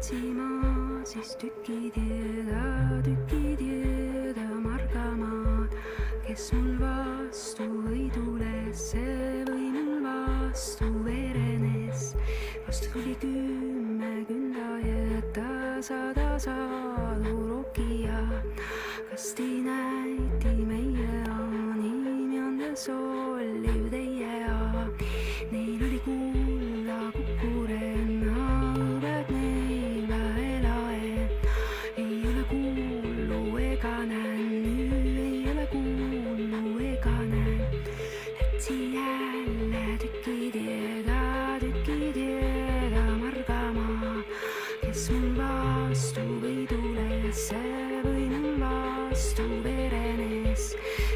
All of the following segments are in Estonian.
otsima siis tükid jääda margamaad, kes mul vastu võidulesse või mul vastu verenes. Vastu tuli 10 kündajätta, 100 saadurokija. Kasti näiti meie animjande solliv teie. Neil oli kulla kukurenna, õbed neil väelae. Ei ole kuullu ega nännu, ei ole kuullu ega nännu. Lätsi jälle tükid jääda margama, kes mul vastu võidulesse või mul vastu verenes.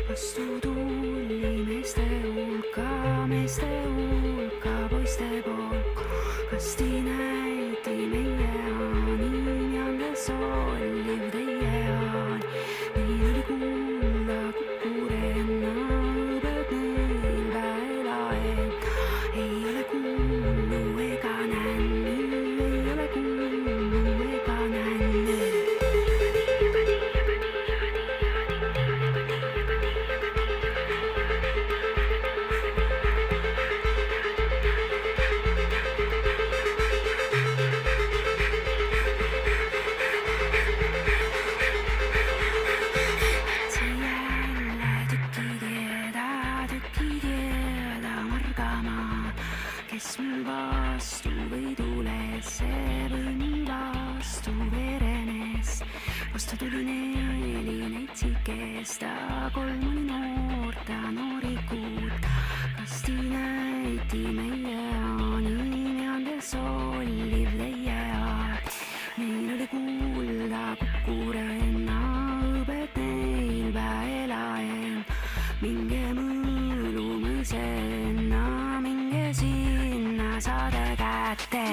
Vastu tuli meeste hulka poiste poolt. Kasti näiti meie animjande solliv teie aan. Neil oli kulla kukurenna, õbed neil väelae. Ei ole kuullu ega nännu, ei ole kuullu ega nännu. Kes mul vastu võidulesse või mul vastu verenes. Vastu tuli 4 neitsikest, 3 oli noort noorikut. Kasti näiti meie animjande solliv teie. Neil oli kulla kukurenna, õbed neil väelae. Minge mõõlumõisenna, minge sinna saade kätte.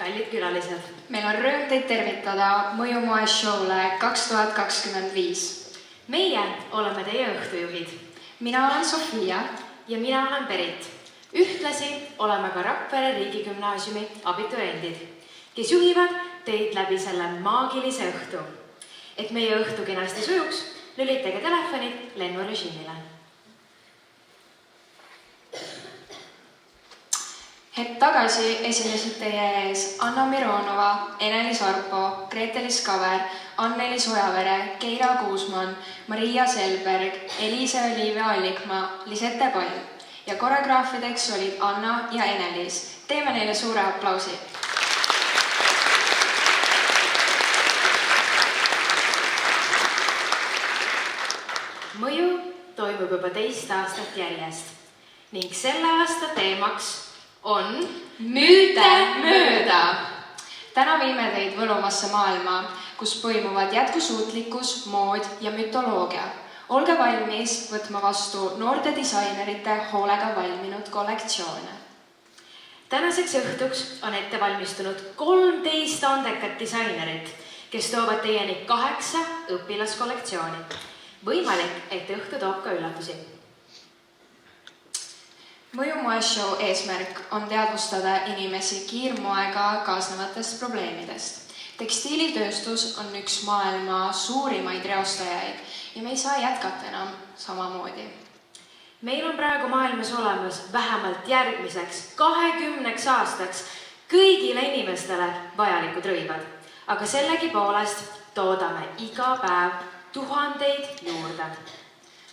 Kallid külalised. Meil on rõõm teid tervitada Mõjumoe showle 2025. Meie oleme teie õhtujuhid. Mina olen Sofia ja mina olen Berit. Ühtlasi oleme ka Rakvere riigigümnaasiumi abituriendid, kes juhivad teid läbi selle maagilise õhtu. Et meie õhtu kenasti sujuks, lülitage telefonid lennurežiimile. Hetk tagasi esinesid teie ees Anna Mironova, Eneli Sarpo, Gretelis Kaver, Anneli Sojavere, Keira Kuusmann, Maria Selberg, Elise Olivia Allikmaa, Lisette Pall ja koreograafideks olid Anna ja Enelis. Teeme neile suure aplausi. Mõju toimub juba 2 aastat järjest ning selle aasta teemaks on müüte mööda. Täna viime teid võlumasse maailma, kus põimuvad jätkusuutlikkus, mood ja mütoloogia. Olge valmis võtma vastu noorte disainerite hoolega valminud kollektsioone. Tänaseks õhtuks on ette valmistunud 13 andekat disainerit, kes toovad teieni 8 õpilaskollektsiooni. Võimalik, et õhtu toob ka üllatusi. Mõjumoeshow eesmärk on teadvustada inimesi kiirmoega kaasnevatest probleemidest. Tekstiilitööstus on üks maailma suurimaid reostajaid ja me ei saa jätkata enam samamoodi. Meil on praegu maailmas olemas vähemalt järgmiseks 20 aastaks kõigile inimestele vajalikud rõivad, aga sellegipoolest toodame iga päev tuhandeid juurde.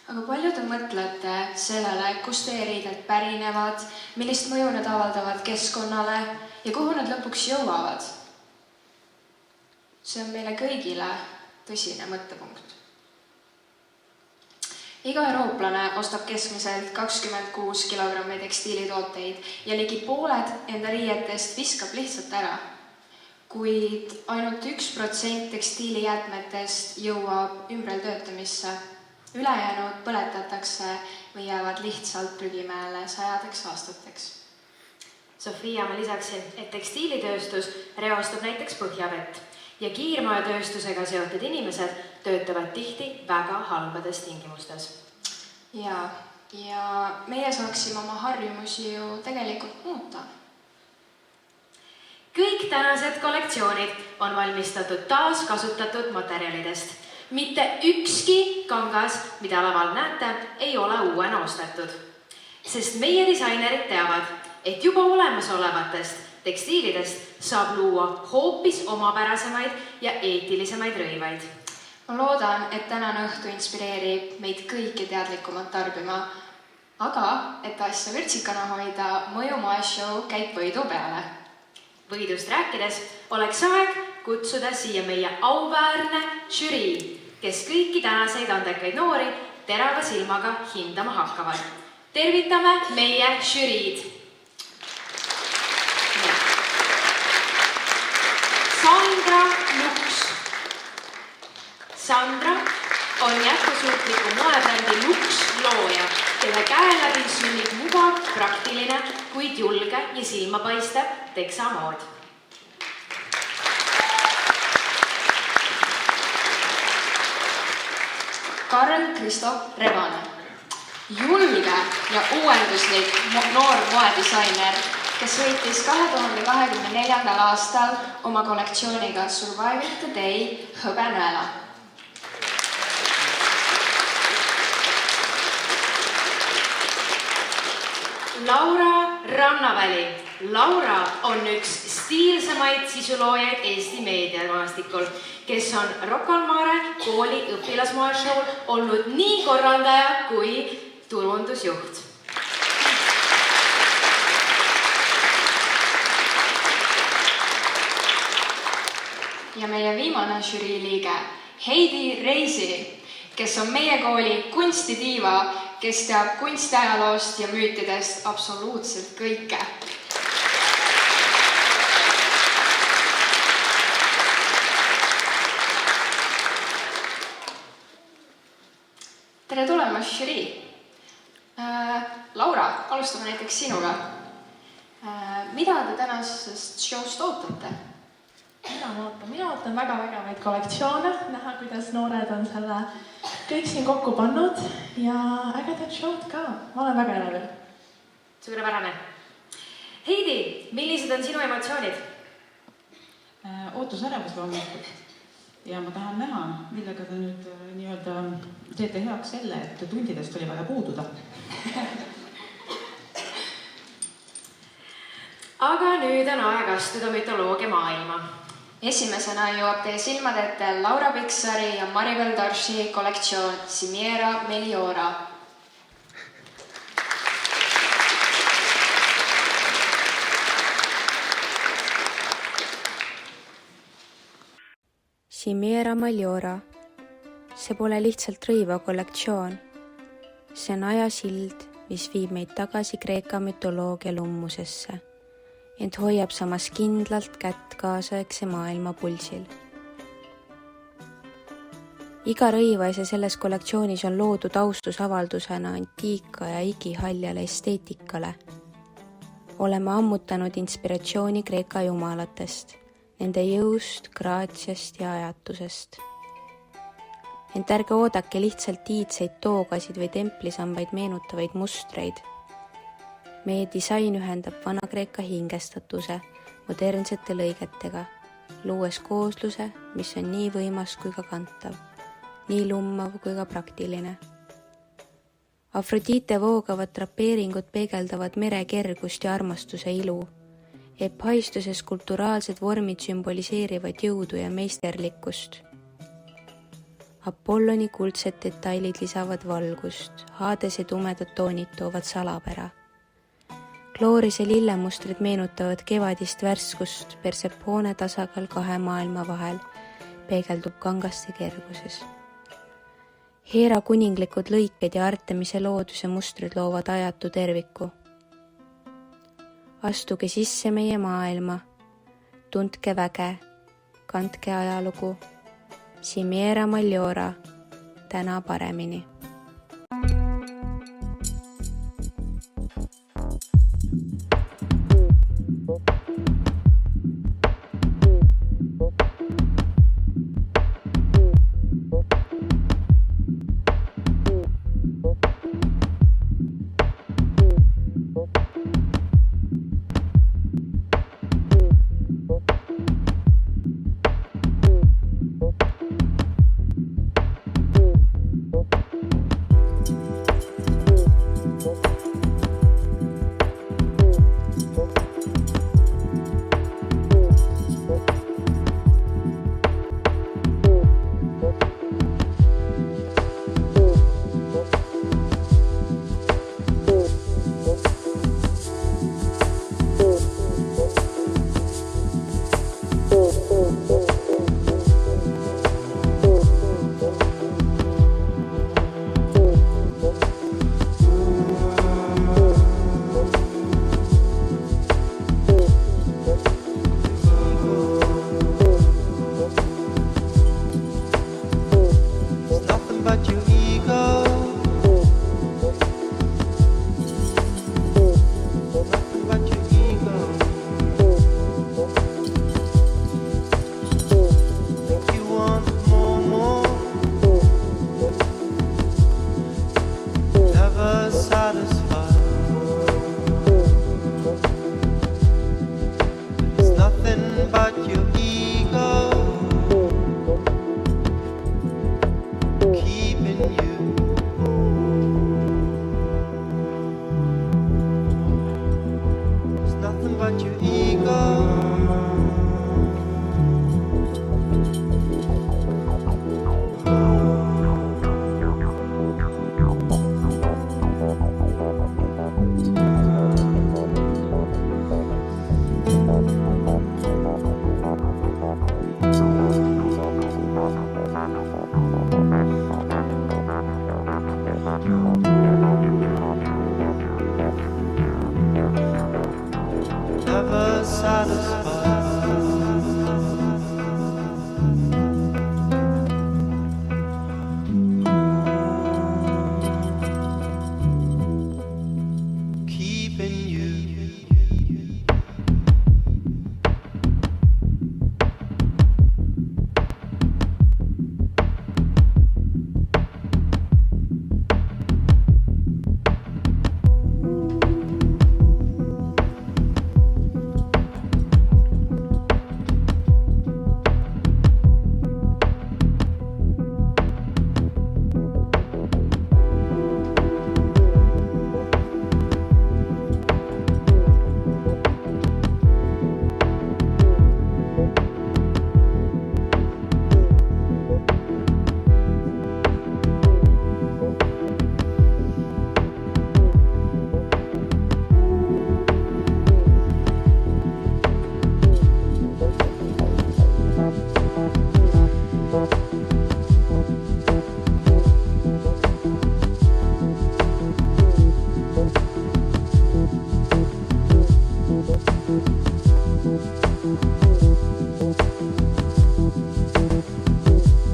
Aga palju te mõtlete sellele, kus teie riided pärinevad, millist mõju nad avaldavad keskkonnale ja kuhu nad lõpuks jõuavad? See on meile kõigile tõsine mõttepunkt. Iga eurooplane ostab keskmiselt 26 kilogrammi tekstiilitooteid ja ligi pooled enda riietest viskab lihtsalt ära. Kuid ainult 1% tekstiilijäätmetest jõuab ümbreltöötamisse. Ülejäänud põletatakse või jäävad lihtsalt prügimäele 100 aastateks. Sofia, ma lisaksin, et tekstiilitööstus reostab näiteks põhjavett ja kiirmoetööstusega seotud inimesed töötavad tihti väga halbades tingimustes. Ja meie saaksime oma harjumusi ju tegelikult muuta. Kõik tänased kollektsioonid on valmistatud taaskasutatud materjalidest. Mitte ükski kangas, mida laval näete, ei ole uuena ostetud. Sest meie disainerid teavad, et juba olemasolevatest tekstiilidest saab luua hoopis omapärasemaid ja eetilisemaid rõivaid. Ma loodan, et tänane õhtu inspireerib meid kõiki teadlikumalt tarbima, aga et asja vürtsikana hoida, Mõjumoeshow käib võidu peale. Võidust rääkides oleks aeg kutsuda siia meie auväärne žürii, kes kõiki tänaseid andekaid noori terava silmaga hindama hakkavad. Tervitame meie žüriid. Sandra Lux. Sandra on jätkusuutliku moebrändi Lux looja, kelle käe läbi sünnib mugav, praktiline, kuid julge ja silmapaistev teksamood. Karl-Kristof Rebane. Julge ja uuenduslik noor moedisainer, kes võitis 2024. aastal oma kollektsiooniga Survive the Day hõbenõela. Laura Rannaväli. Laura on üks stiilsemaid sisuloojaid Eesti meediamaastikul, kes on Rocca al Mare kooli õpilasmoeshow'l olnud nii korraldaja kui turundusjuht. Ja meie viimane žürii liige, Heidi Reisi, kes on meie kooli kunstidiiva, kes teab kunstiajaloost ja müütidest absoluutselt kõike. Tere tulemast, žürii! Laura, alustame näiteks sinuga. Mida te tänasest showst ootate? Mina ootan väga vägevaid kollektsioone, näha, kuidas noored on selle kõik siin kokku pannud ja ägedad showd ka. Ma olen väga elevil. Suurepärane. Heidi, millised on sinu emotsioonid? Ootusärevus loomulikult. Ja ma tahan näha, millega te nüüd nii-öelda teete heaks selle, et tundidest oli vaja puududa. Aga nüüd on aeg astuda mütoloogia maailma. Esimesena jõuab teie silmade ette Laura Piksari ja Maribel Darshi kollektsioon Cimiera Meliora. Cimiera Meliora. See pole lihtsalt rõiva kollektsioon. See on ajasild, mis viib meid tagasi Kreeka mütoloogia lummusesse ent hoiab samas kindlalt kätt kaasaegse maailma pulsil. Iga rõivas ja selles kollektsioonis on loodud austusavaldusena antiika ja igihaljale esteetikale. Oleme ammutanud inspiratsiooni Kreeka jumalatest, nende jõust, graatsiast ja ajatusest. Ent ärge oodake lihtsalt iidseid toogasid või templisambaid meenutavaid mustreid. Meie disain ühendab Vana-Kreeka hingestatuse modernsete lõigetega, luues koosluse, mis on nii võimas kui ka kantav, nii lummav kui ka praktiline. Afrodite voogavad drapeeringud peegeldavad mere kergust ja armastuse ilu. Ephaistuses skulpturaalsed vormid sümboliseerivad jõudu ja meisterlikkust. Apolloni kuldsed detailid lisavad valgust, Hadese tumedad toonid toovad salapära. Kloorise lillemustrid meenutavad kevadist värskust, Persephone tasakaal kahe maailma vahel peegeldub kangaste kerguses. Heera kuninglikud lõiked ja Artemise looduse mustrid loovad ajatu terviku. Astuge sisse meie maailma, tundke väge, kandke ajalugu, Simiera Maliora, täna paremini.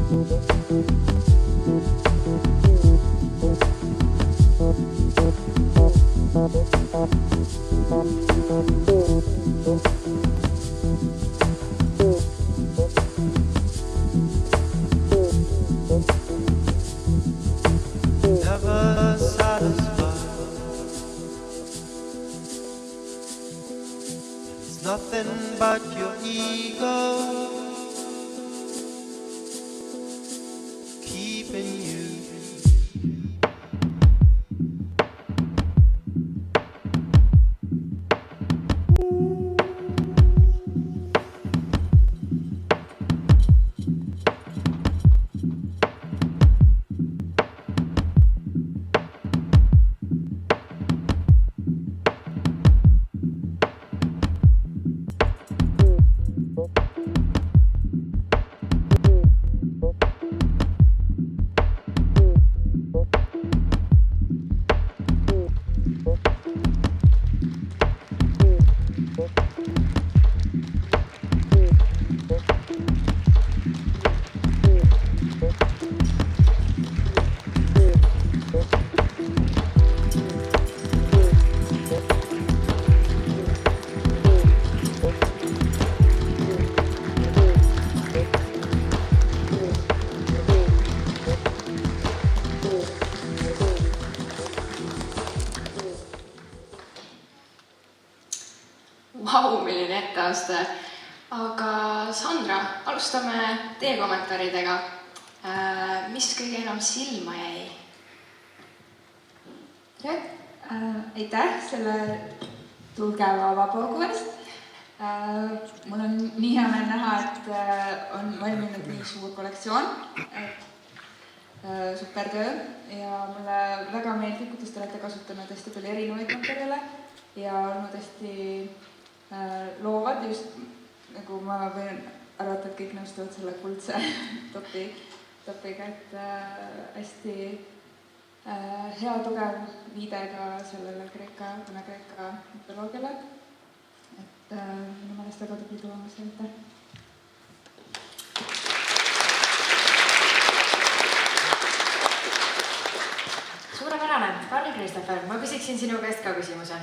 Never satisfied. It's nothing but your ego keeping you. Vau, milline etteaste. Aga Sandra, alustame teie kommentaaridega. Mis kõige enam silma jäi? Aitäh selle tugeva vabaugu eest. Mul on nii hea meel näha, et on valminud nii suur kollektsioon. Super töö ja mulle väga meeldib, kuidas te olete kasutanud hästi palju erinevaid materjale ja olnud hästi loovad, just nagu ma võin arvata, et kõik nõustuvad selle kuldse topiga, et hästi hea tugev viide ka sellele Kreeka mütoloogiale. Et minu meelest väga tubli tulemus, aitäh. Suurepärane. Karl-Christopher, ma küsiksin sinu käest ka küsimuse.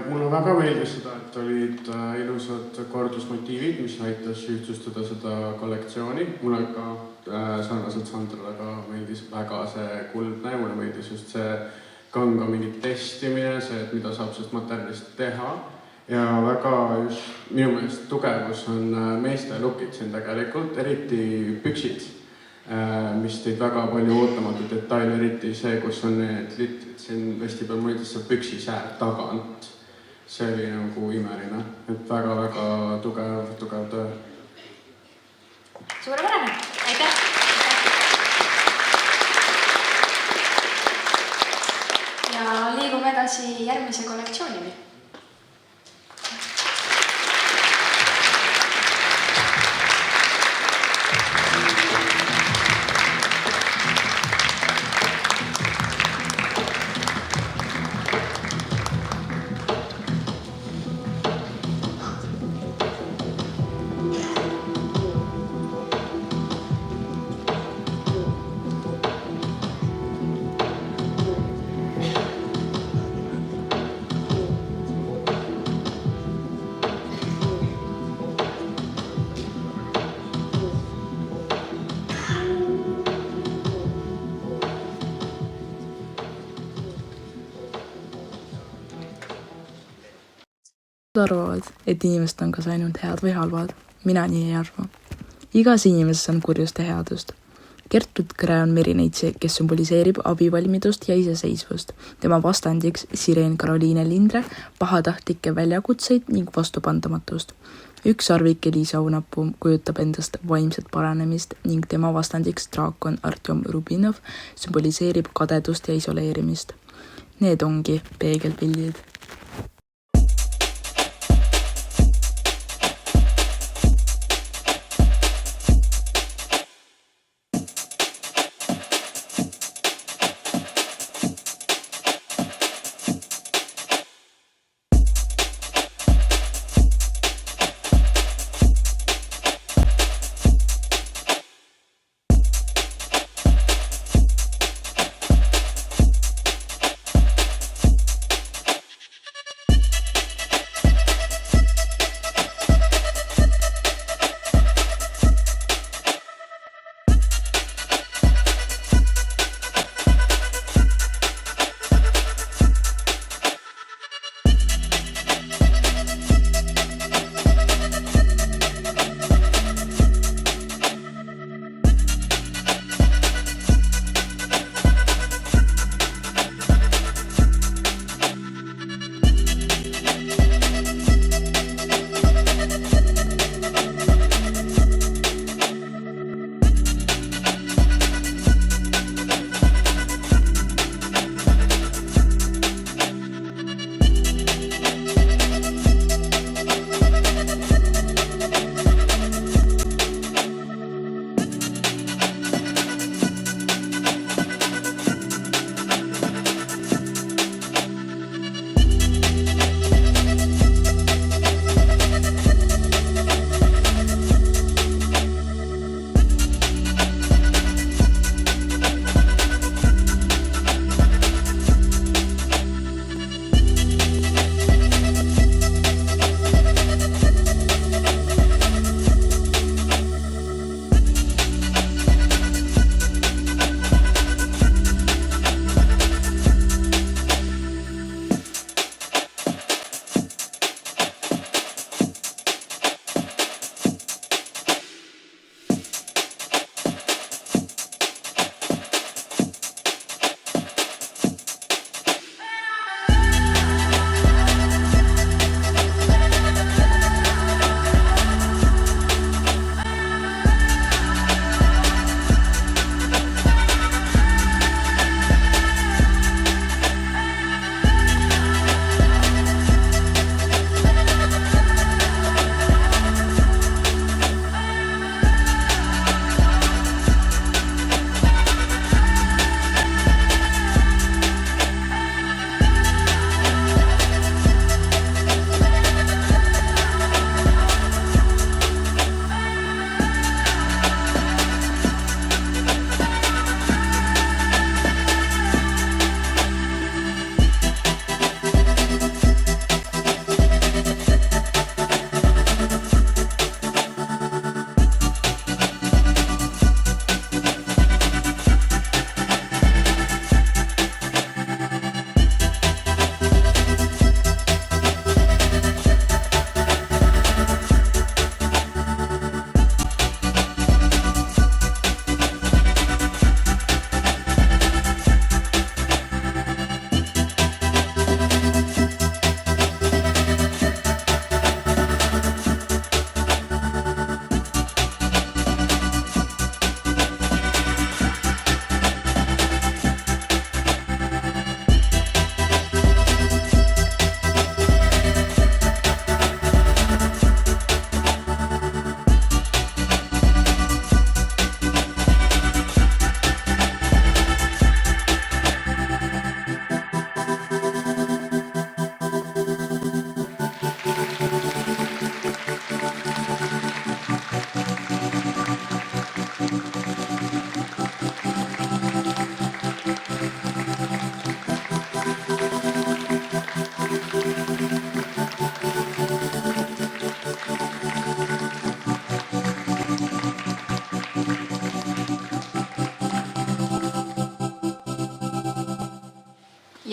Mulle väga meeldis seda, et olid ilusad kordusmotiivid, mis aitas ühtsustada seda kollektsiooni. Mulle ka sarnaselt Sandrale ka meeldis väga see kuldne, mulle meeldis just see kanga mingi testimine, see, et mida saab sellest materjalist teha. Ja väga just minu meelest tugevus on meeste lookid siin tegelikult, eriti püksid, mis teid väga palju ootamatu detail, eriti see, kus on need litrid siin vesti peal mõeldes see püksisäär tagant. See oli nagu imeline, et väga-väga tugev töö. Suurepärane, aitäh! Ja liigume edasi järgmise kollektsioonini. arvavad, et inimesed on kas ainult head või halvad. Mina nii ei arva. Igas inimeses on kurjust ja headust. Gertrud Kõre on merineitsi, kes symboliseerib abivalmidust ja iseseisvust. Tema vastandiks Sireen Karoliine Lindre, pahatahtlikke väljakutseid ning vastupandamatust. Üks arvik Eliisa Aunapuu kujutab endast vaimset paranemist ning tema vastandiks draakon Artjom Rubinov symboliseerib kadedust ja isoleerimist. Need ongi peegelpildid.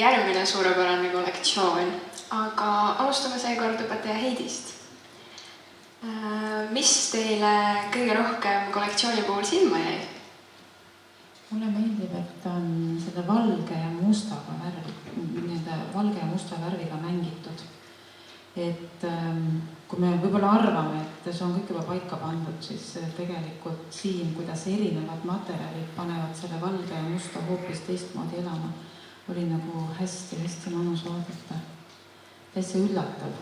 järgmine suurepärane kollektsioon, aga alustame seekord õpetaja Heidist. Mis teile kõige rohkem kollektsiooni puhul silma jäi? Mulle meeldib, et ta on selle valge ja musta värviga mängitud. Et kui me võib-olla arvame, et see on kõik juba paika pandud, siis tegelikult siin, kuidas erinevad materjalid panevad selle valge ja musta hoopis teistmoodi elama, oli nagu hästi mõnus vaadata. Täitsa üllatav.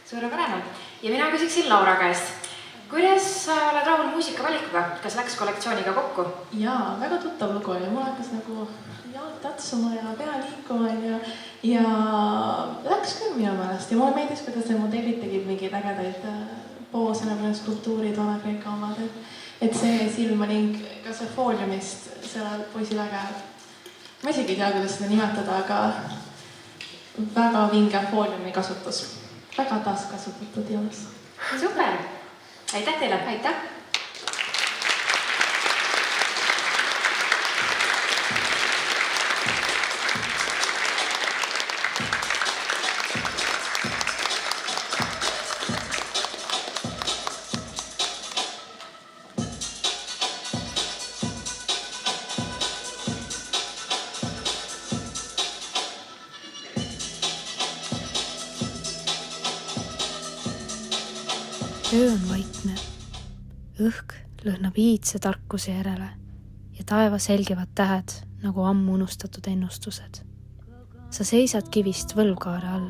Suurepärane. Ja mina küsiksin Laura käest. Kuidas sa oled rahul muusika valikuga? Kas läks kollektsiooniga kokku? Jaa, väga tuttav lugu ja mul hakkas nagu jalg tatsuma ja pea liikuma ja läks küll minu meelest. Ja mulle meeldis, kuidas need modellid tegid mingeid ägedaid poose, nagu need skulptuurid Vana-Kreeka omad. Et see silma ning ka see fooliumist seal poisil äge. Ma isegi ei tea, kuidas seda nimetada, aga väga vinge fooliumi kasutus. Väga taaskasutatud jõus. Super! Aitäh teile! Aitäh! Öö on vaikne. Õhk lõhnab iidse tarkuse järele ja taeva selgivad tähed nagu ammu unustatud ennustused. Sa seisad kivist võlvkaare all,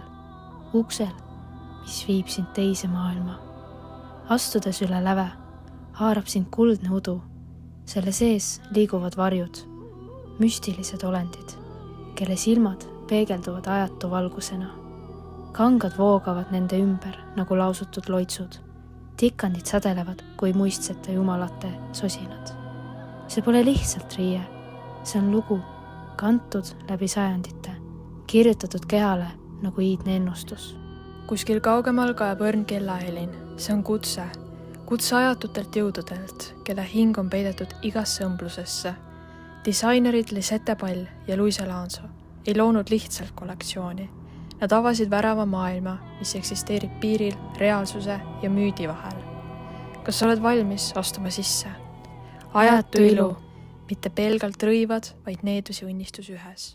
uksel, mis viib sind teise maailma. Astudes üle läve, haarab sind kuldne udu. Selle sees liiguvad varjud, müstilised olendid, kelle silmad peegelduvad ajatu valgusena. Kangad voogavad nende ümber nagu lausutud loitsud. Tikandid sadelevad kui muistsete jumalate sosinad. See pole lihtsalt riie, see on lugu, kantud läbi sajandite, kirjutatud kehale nagu iidne ennustus. Kuskil kaugemal kaeb õrn kellahelin, see on kutse ajatutelt jõududelt, kelle hing on peidetud igasse õmblusesse. Disainerid Lisette Pall ja Luisa Lanso ei loonud lihtsalt kollektsiooni. Nad avasid värava maailma, mis eksisteerib piiril reaalsuse ja müüdi vahel. Kas sa oled valmis astuma sisse? Ajatu ilu, mitte pelgalt rõivad, vaid needus ja õnnistus ühes.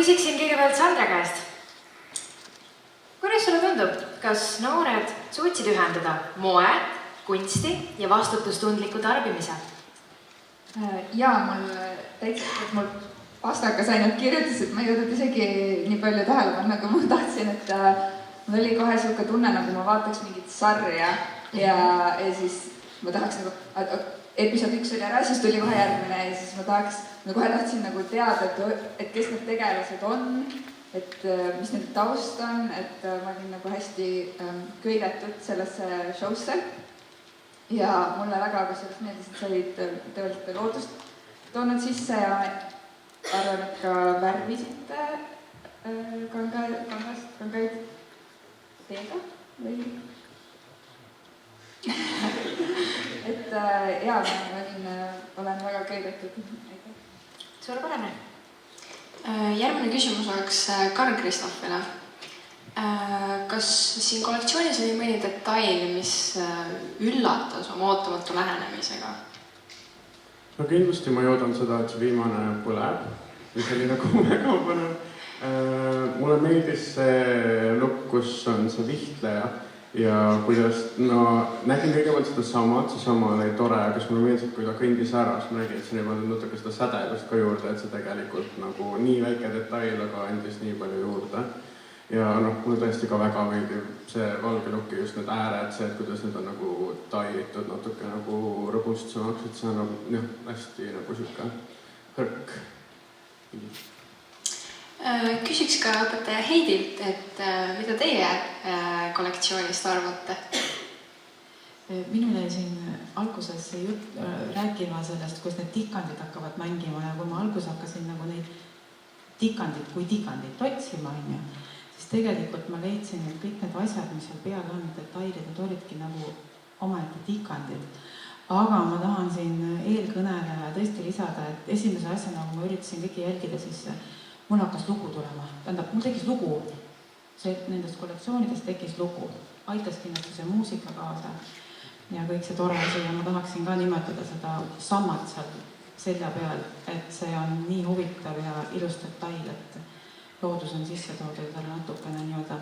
küsiksin kõigepealt Sandra käest. Kuidas sulle tundub, kas noored suutsid ühendada moe, kunsti ja vastutustundliku tarbimise? Jaa, mul pastakas ainult kirjutas, et ma ei jõudnud isegi nii palju tähele panna, kui ma tahtsin, et mul oli kohe selline tunne, nagu ma vaataks mingit sarja ja siis ma tahaks nagu, episood 1 oli ära, siis tuli kohe järgmine ja siis ma kohe tahtsin nagu teada, et kes need tegelased on, et mis nende taust on, et ma olin nagu hästi köidetud sellesse showsse. Ja mulle väga kusjuures meeldis, et sa olid tõeliselt loodust toonud sisse ja arvan, et ka värvisite kangaid teega või? Et jaa, ma olen väga köidetud. Suurepärane. Järgmine küsimus oleks Karl-Kristoffile. Kas siin kollektsioonis oli mõni detail, mis üllatas oma ootamatu lähenemisega? No kindlasti ma joodan seda, et see viimane põleb, mis oli nagu väga põnev. Mulle meeldis see look, kus on see vihtleja ja kuidas, nägin kõigepealt seesama oli tore, aga siis mulle meeldis, et kui ta kõndis ära, siis ma nägin, et see oli natuke seda sädelust ka juurde, et see tegelikult nagu nii väike detail, aga andis nii palju juurde. Ja mulle tõesti ka väga meeldib see valge lukki, just need ääred, see, et kuidas need on nagu tailitud natuke nagu robustsemaks, et see on hästi nagu siuke hõrk. Küsiks ka õpetaja Heidilt, et mida teie kollektsioonist arvate? Minul jäi siin alguses rääkima sellest, kus need tikandid hakkavad mängima ja kui ma alguses hakkasin nagu neid tikandid kui tikandit otsima, siis tegelikult ma leidsin, et kõik need asjad, mis seal peal on, detailid, need olidki nagu omaette tikandid. Aga ma tahan siin eelkõneleja tõesti lisada, et esimese asja, nagu ma üritasin kõiki jälgida, siis mul hakkas lugu tulema. Tähendab, mul tekkis lugu, nendest kollektsioonidest tekkis lugu. Aitas kindlasti see muusika kaasa ja kõik see tore asi ja ma tahaksin ka nimetada seda sammat seal selja peal, et see on nii huvitav ja ilus detail, et loodus on sisse toodud ja natukene nii-öelda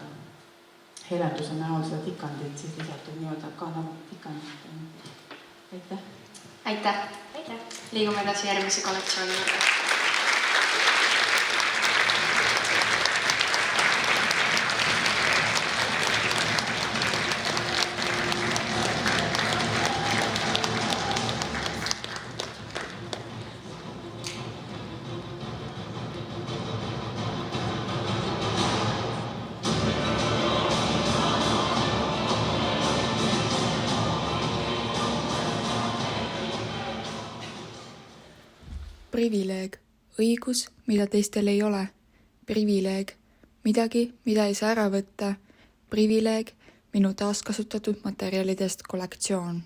helenduse näol seda tikandit, siis lisatud nii-öelda ka nagu tikandit. Aitäh! Aitäh! Liigume edasi järgmise kollektsiooni juurde. Privileeg, õigus, mida teistel ei ole. Privileeg, midagi, mida ei saa ära võtta. Privileeg, minu taaskasutatud materjalidest kollektsioon.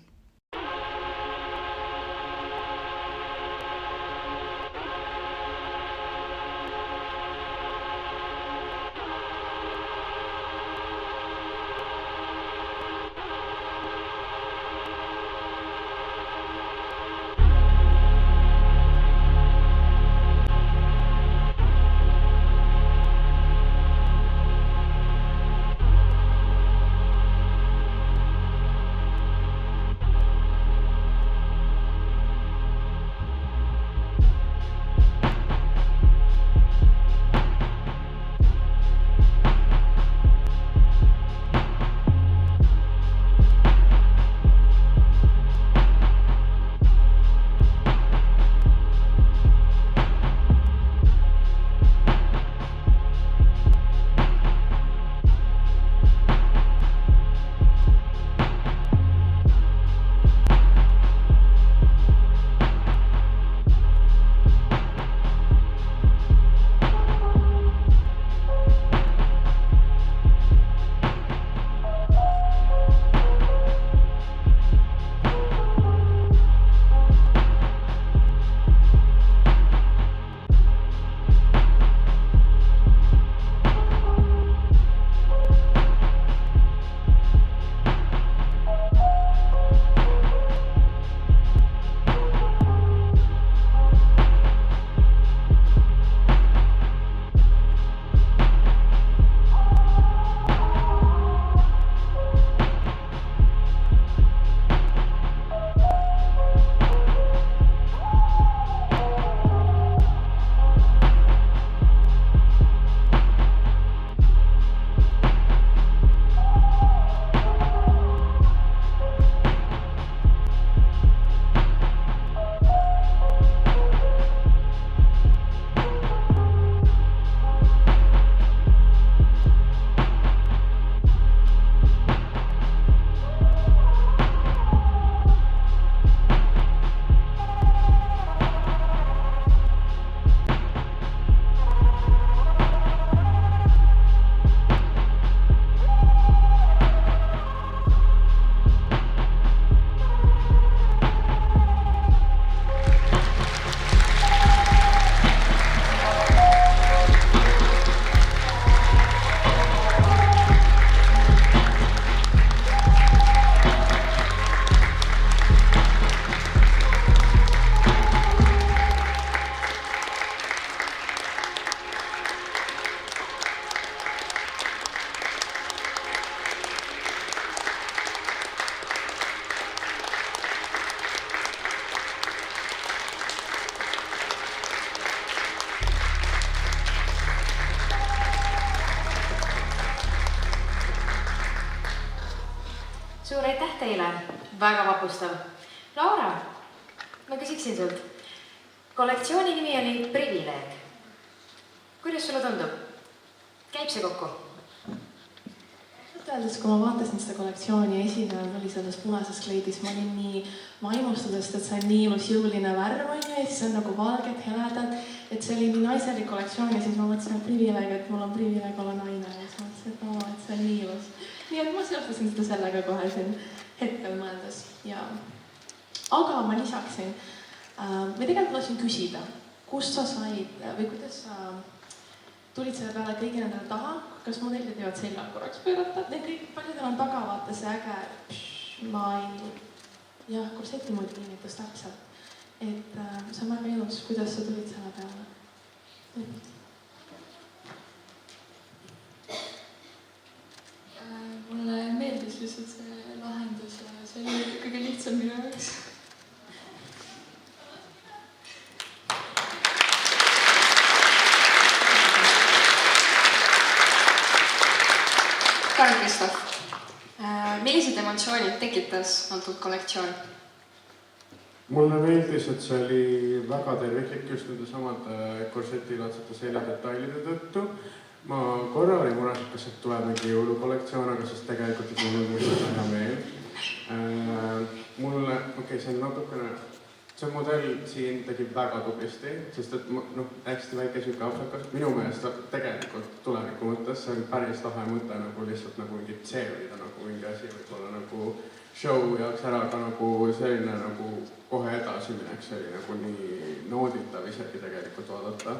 teile. Väga vapustav. Laura, ma küsiksin sult. Kollektsiooni nimi oli Privileeg. Kuidas sulle tundub? Käib see kokku? Öeldes, kui ma vaatasin seda kollektsiooni esinejad oli selles punases kleidis, ma olin nii vaimustudest, et see on nii ilus jõuline värv on ju, ja siis on nagu valged, heledad, et see oli nii naiselik kollektsioon ja siis ma mõtlesin, et privileeg, et mul on privileeg olla naine ja siis mõtlesin, et see on nii ilus. Nii et ma seostasin seda sellega kohe siin hetkel mõeldes. Aga ma lisaksin, me tegelikult tahtsin küsida, kust sa said või kuidas sa tulid selle peale kõigi nendele taha, kas modellid võivad seljad korraks pöörata, need kõik paljudel on taga, vaata see äge korseti moodi kinnitus täpselt. Et see on väga ilus, kuidas sa tulid selle peale? Mulle meeldis lihtsalt see lahendus ja see oli kõige lihtsam minu jaoks. Karl-Kristof, millised emotsioonid tekitas antud kollektsioon? Mulle meeldis, et see oli väga terviklik just nende samade korsetilaadsete seljadetailide tõttu. Ma korra oli mures, kas et tuleb mingi jõulukollektsioon, aga siis tegelikult mul on hea meel. Mulle, see on natukene, see modell siin tegi väga tublisti, sest et hästi väike süke apsakas. Minu meelest tegelikult tuleviku mõttes see on päris lahe mõte nagu lihtsalt nagu mingi tseerida nagu mingi asi võib-olla nagu show jaoks ära, aga nagu selline nagu kohe edasi minek, see oli nagu nii nooditav isegi tegelikult vaadata.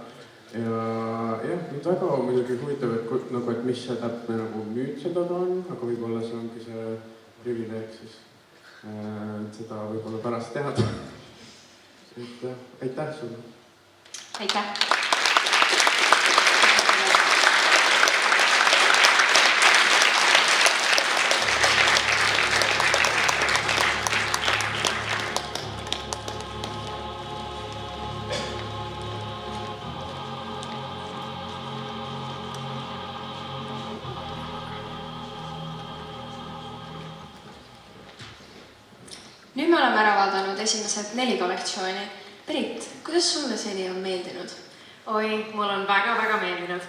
Ja mind väga muidugi huvitav, et mis see täpne nagu müüt see taga on, aga võib-olla see ongi see privileeg siis. Seda võib-olla pärast teada. Et aitäh sulle. Aitäh. Nüüd me oleme ära vaadanud esimesed 4 kollektsiooni. Berit, kuidas sulle seni on meeldinud? Oi, mul on väga-väga meeldinud.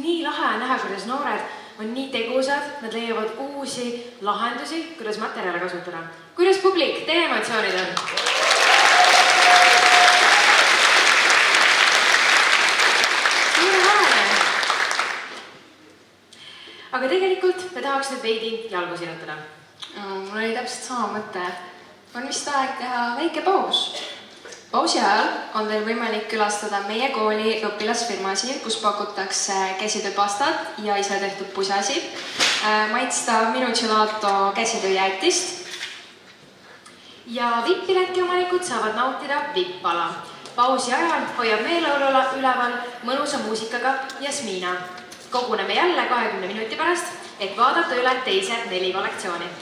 Nii lahe on näha, kuidas noored on nii tegusad, nad leiavad uusi lahendusi, kuidas materjale kasutada. Kuidas publik, teie emotsioonid on? Suurepärane! Aga tegelikult me tahaks nüüd veidi jalgu sirutada. Mul oli täpselt sama mõte. On vist aeg teha väike paus. Pausi ajal on teil võimalik külastada meie kooli õpilasfirmasid, kus pakutakse käsitööpastat ja ise tehtud pusasi, maitsta minu gelato käsitööjäätist. Ja VIP-pileti omanikud saavad nautida VIP-ala. Pausi ajal hoiab meeleolu üleval mõnusa muusikaga Jasmina. Koguneme jälle 20 minuti pärast, et vaadata üle teised 4 kollektsiooni.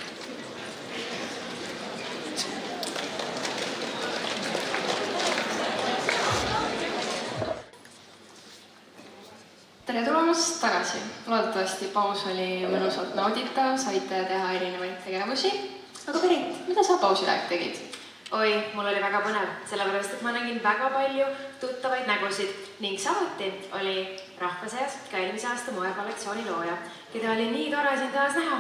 Tere tulemast tagasi. Loodetavasti paus oli mõnusalt nauditav, saite teha erinevaid tegevusi. Aga Berit, mida sa pausi aeg tegid? Oi, mul oli väga põnev, sellepärast, et ma nägin väga palju tuttavaid nägusid ning samuti oli rahva seas ka eelmise aasta moekollektsiooni looja, keda oli nii tore siin taas näha.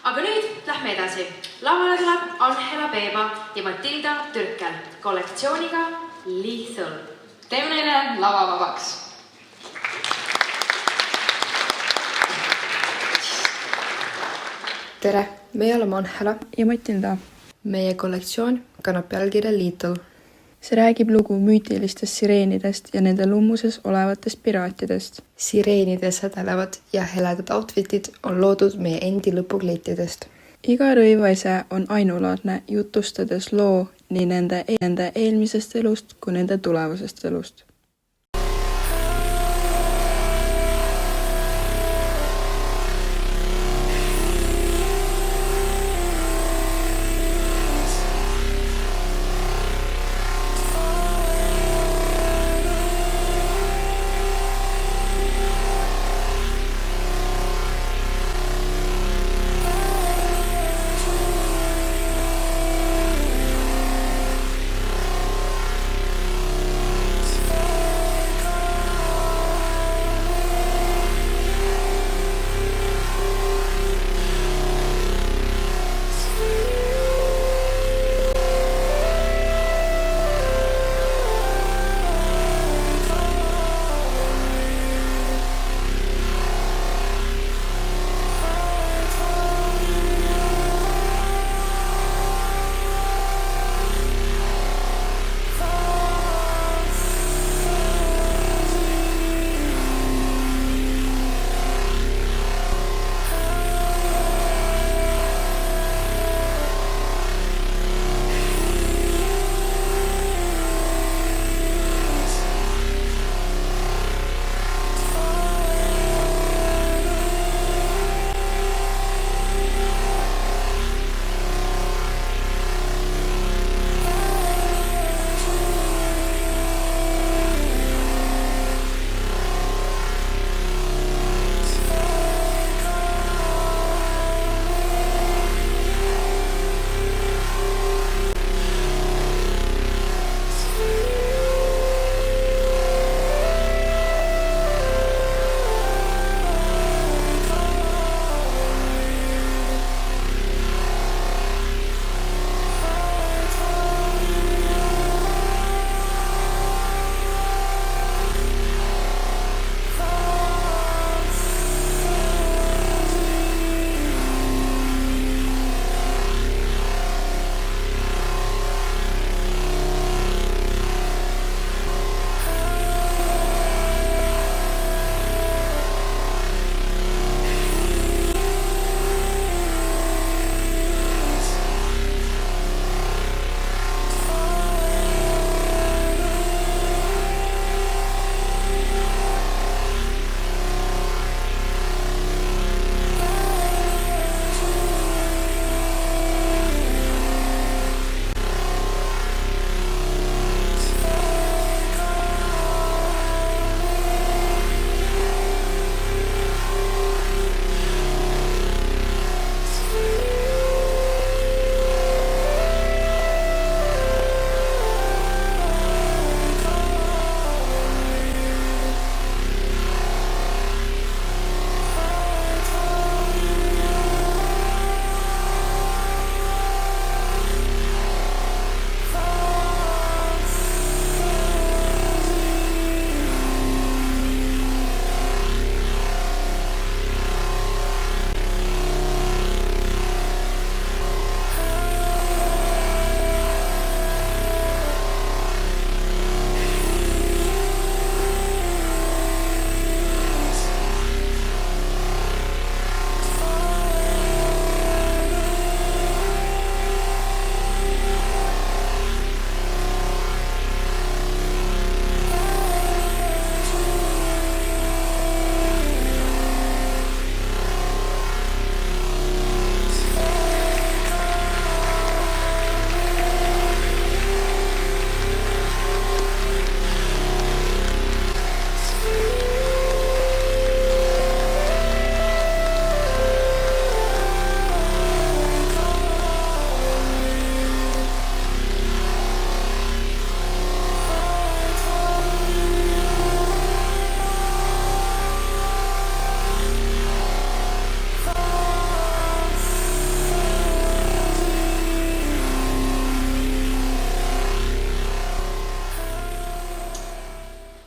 Aga nüüd lähme edasi. Lavale tuleb Angela Peeba ja Matilda Türkel kollektsiooniga Lethal. Teeme neile lava vabaks. Tere, meie oleme Angela ja Matilda. Meie kollektsioon kannab pealkirja Lethal. See räägib lugu müütilistest sireenidest ja nende lummuses olevatest piraatidest. Sireenide sädelevad ja heledad outfitid on loodud meie endi lõpukleitidest. Iga rõivaise on ainulaadne, jutustades loo nii nende eelmisest elust kui nende tulevasest elust.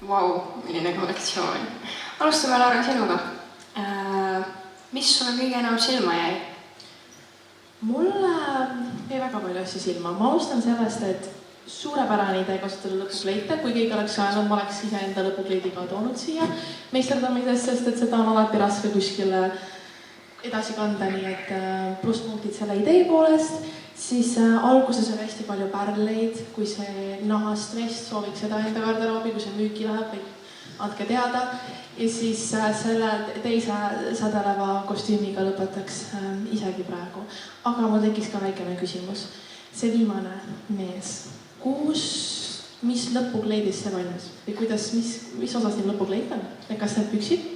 Vau, milline kollektsioon. Alustame Laura sinuga. Mis sulle kõige enam silma jäi? Mulle jäi väga palju asju silma. Ma alustan sellest, et suurepärane idee kasutada lõpukleite. Kui keegi oleks saanud, ma oleks ise enda lõpukleidiga toonud siia meisterdamisest, sest et seda on alati raske kuskile edasi kanda, nii et plusspunktid selle idee poolest. Siis alguses on hästi palju pärleid, kui see nahast vest sooviks seda enda garderoobi, kui see müüki läheb, andke teada. Ja siis selle teise sädeleva kostüümiga lõpetaks isegi praegu. Aga mul tekkis ka väikene küsimus. See viimane mees, mis lõpukleidis see valmis? Või kuidas, mis osas neil lõpukleit on? Ja kas need püksid?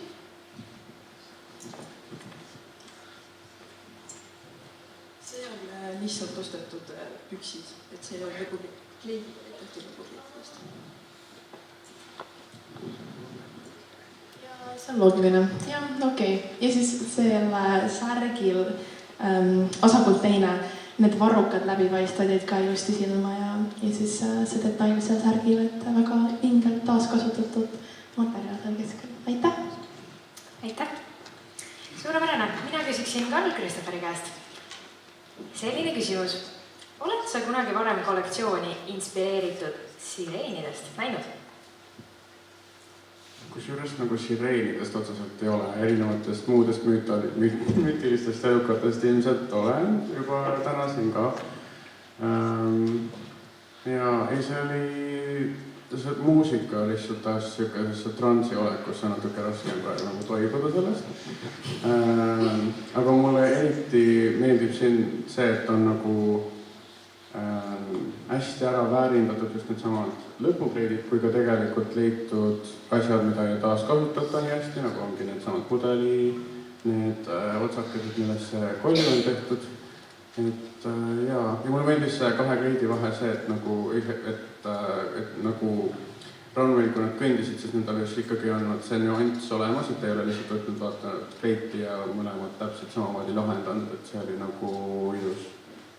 See on lihtsalt ostetud püksid, et see ei ole lõpukleid, et tehtud lõpukleidist. See on loogiline. Jah, okei. Ja siis selle särgil osakult teine, need varrukad läbipaistvad jäid ka ilusti silma ja siis see detail seal särgil, et väga vingelt taaskasutatud materjal seal keskel. Aitäh! Aitäh! Suurepärane. Mina küsiksin Karl Kristoferi käest. Selline küsimus. Oled sa kunagi varem kollektsiooni inspireeritud sireenidest näinud? Kusjuures nagu sireenidest otseselt ei ole, erinevatest muudest müütilistest elukatest ilmselt olen juba täna siin ka. Ja ei, see muusika lihtsalt taas sellisesse transi olekusse natuke raske on praegu nagu toibuda sellest. Aga mulle eriti meeldib siin see, et on nagu hästi ära väärindatud just need samad lõpukleidid, kui ka tegelikult leitud asjad, mida ju taas kasutada nii hästi, nagu ongi need samad pudeli, need otsakesed, millest see kolli on tehtud. Et ja mulle meeldis see kahe kleidi vahe see, et nagu runway'l, kui nad kõndisid, siis nendel just ikkagi on see nüanss olemas, et ei ole lihtsalt võtnud vaata kleiti ja mõlemad täpselt samamoodi lahendanud, et see oli nagu ilus.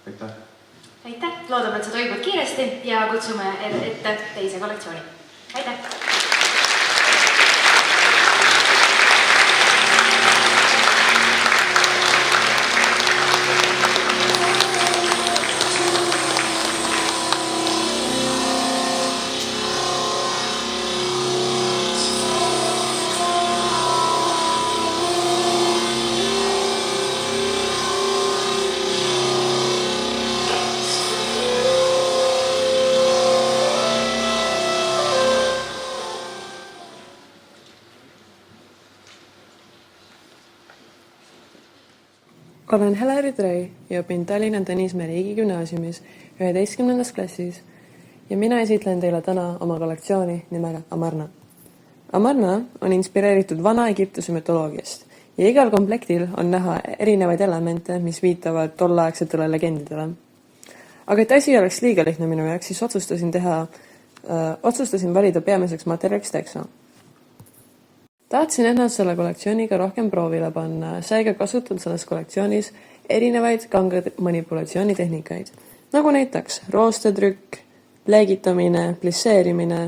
Aitäh! Aitäh! Loodame, et sa toibud kiiresti ja kutsume ette teise kollektsiooni. Aitäh! Olen Heleri Trei ja õpin Tallinna Tõnismäe riigigümnaasiumis 11. klassis ja mina esitlen teile täna oma kollektsiooni nimega Amarna. Amarna on inspireeritud Vana-Egiptuse mütoloogiast ja igal komplektil on näha erinevaid elemente, mis viitavad tolleaegsetele legendidele. Aga et asi oleks liiga lihtne minu jaoks, siis otsustasin valida peamiseks materjaliks teksa. Tahtsin ennast selle kollektsiooniga rohkem proovile panna, seega kasutan selles kollektsioonis erinevaid kanged manipulatsioonitehnikaid, nagu näiteks roostetrükk, leegitamine, plisseerimine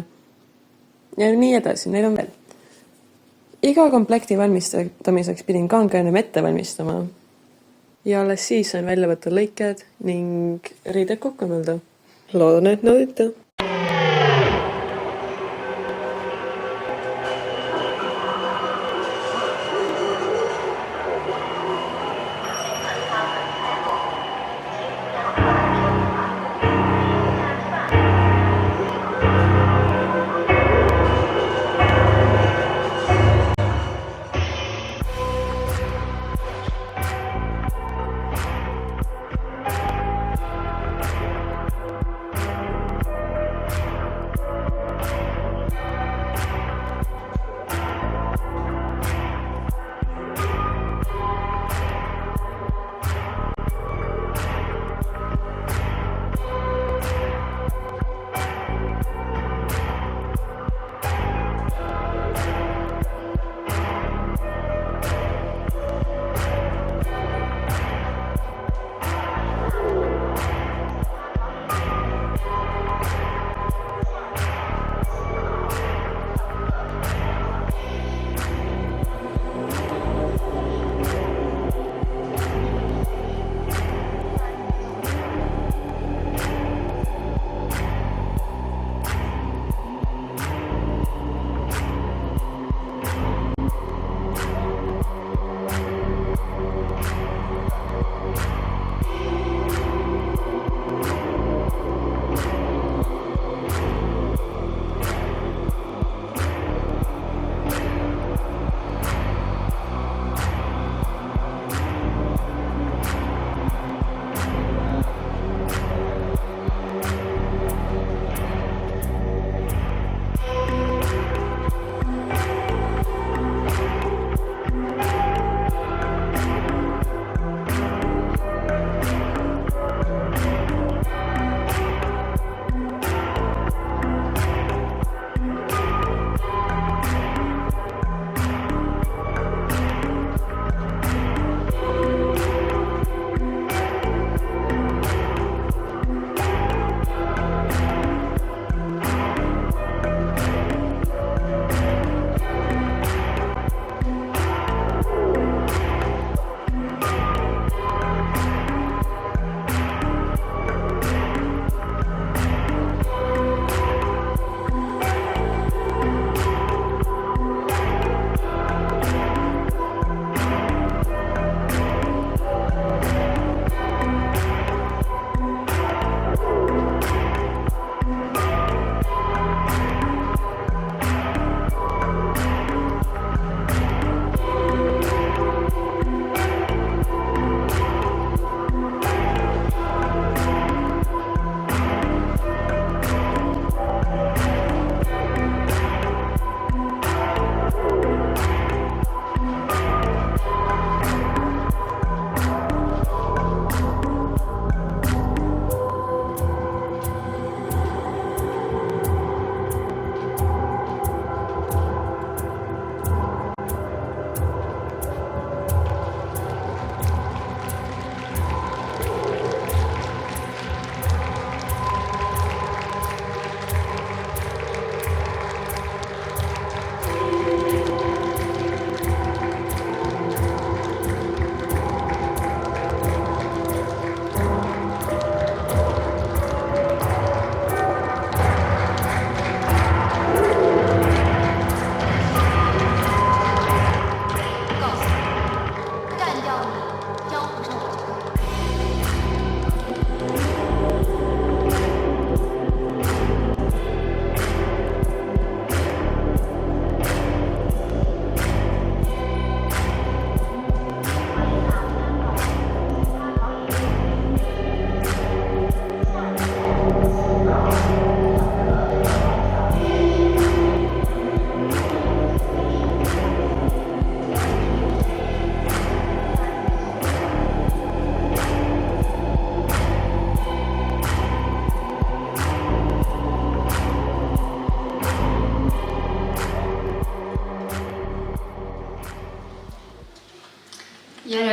ja nii edasi, neid on veel. Iga komplekti valmistamiseks pidin kange ennem ette valmistama ja alles siis sain välja võtta lõiked ning riided kokku mõelda. Loodan, et naudite!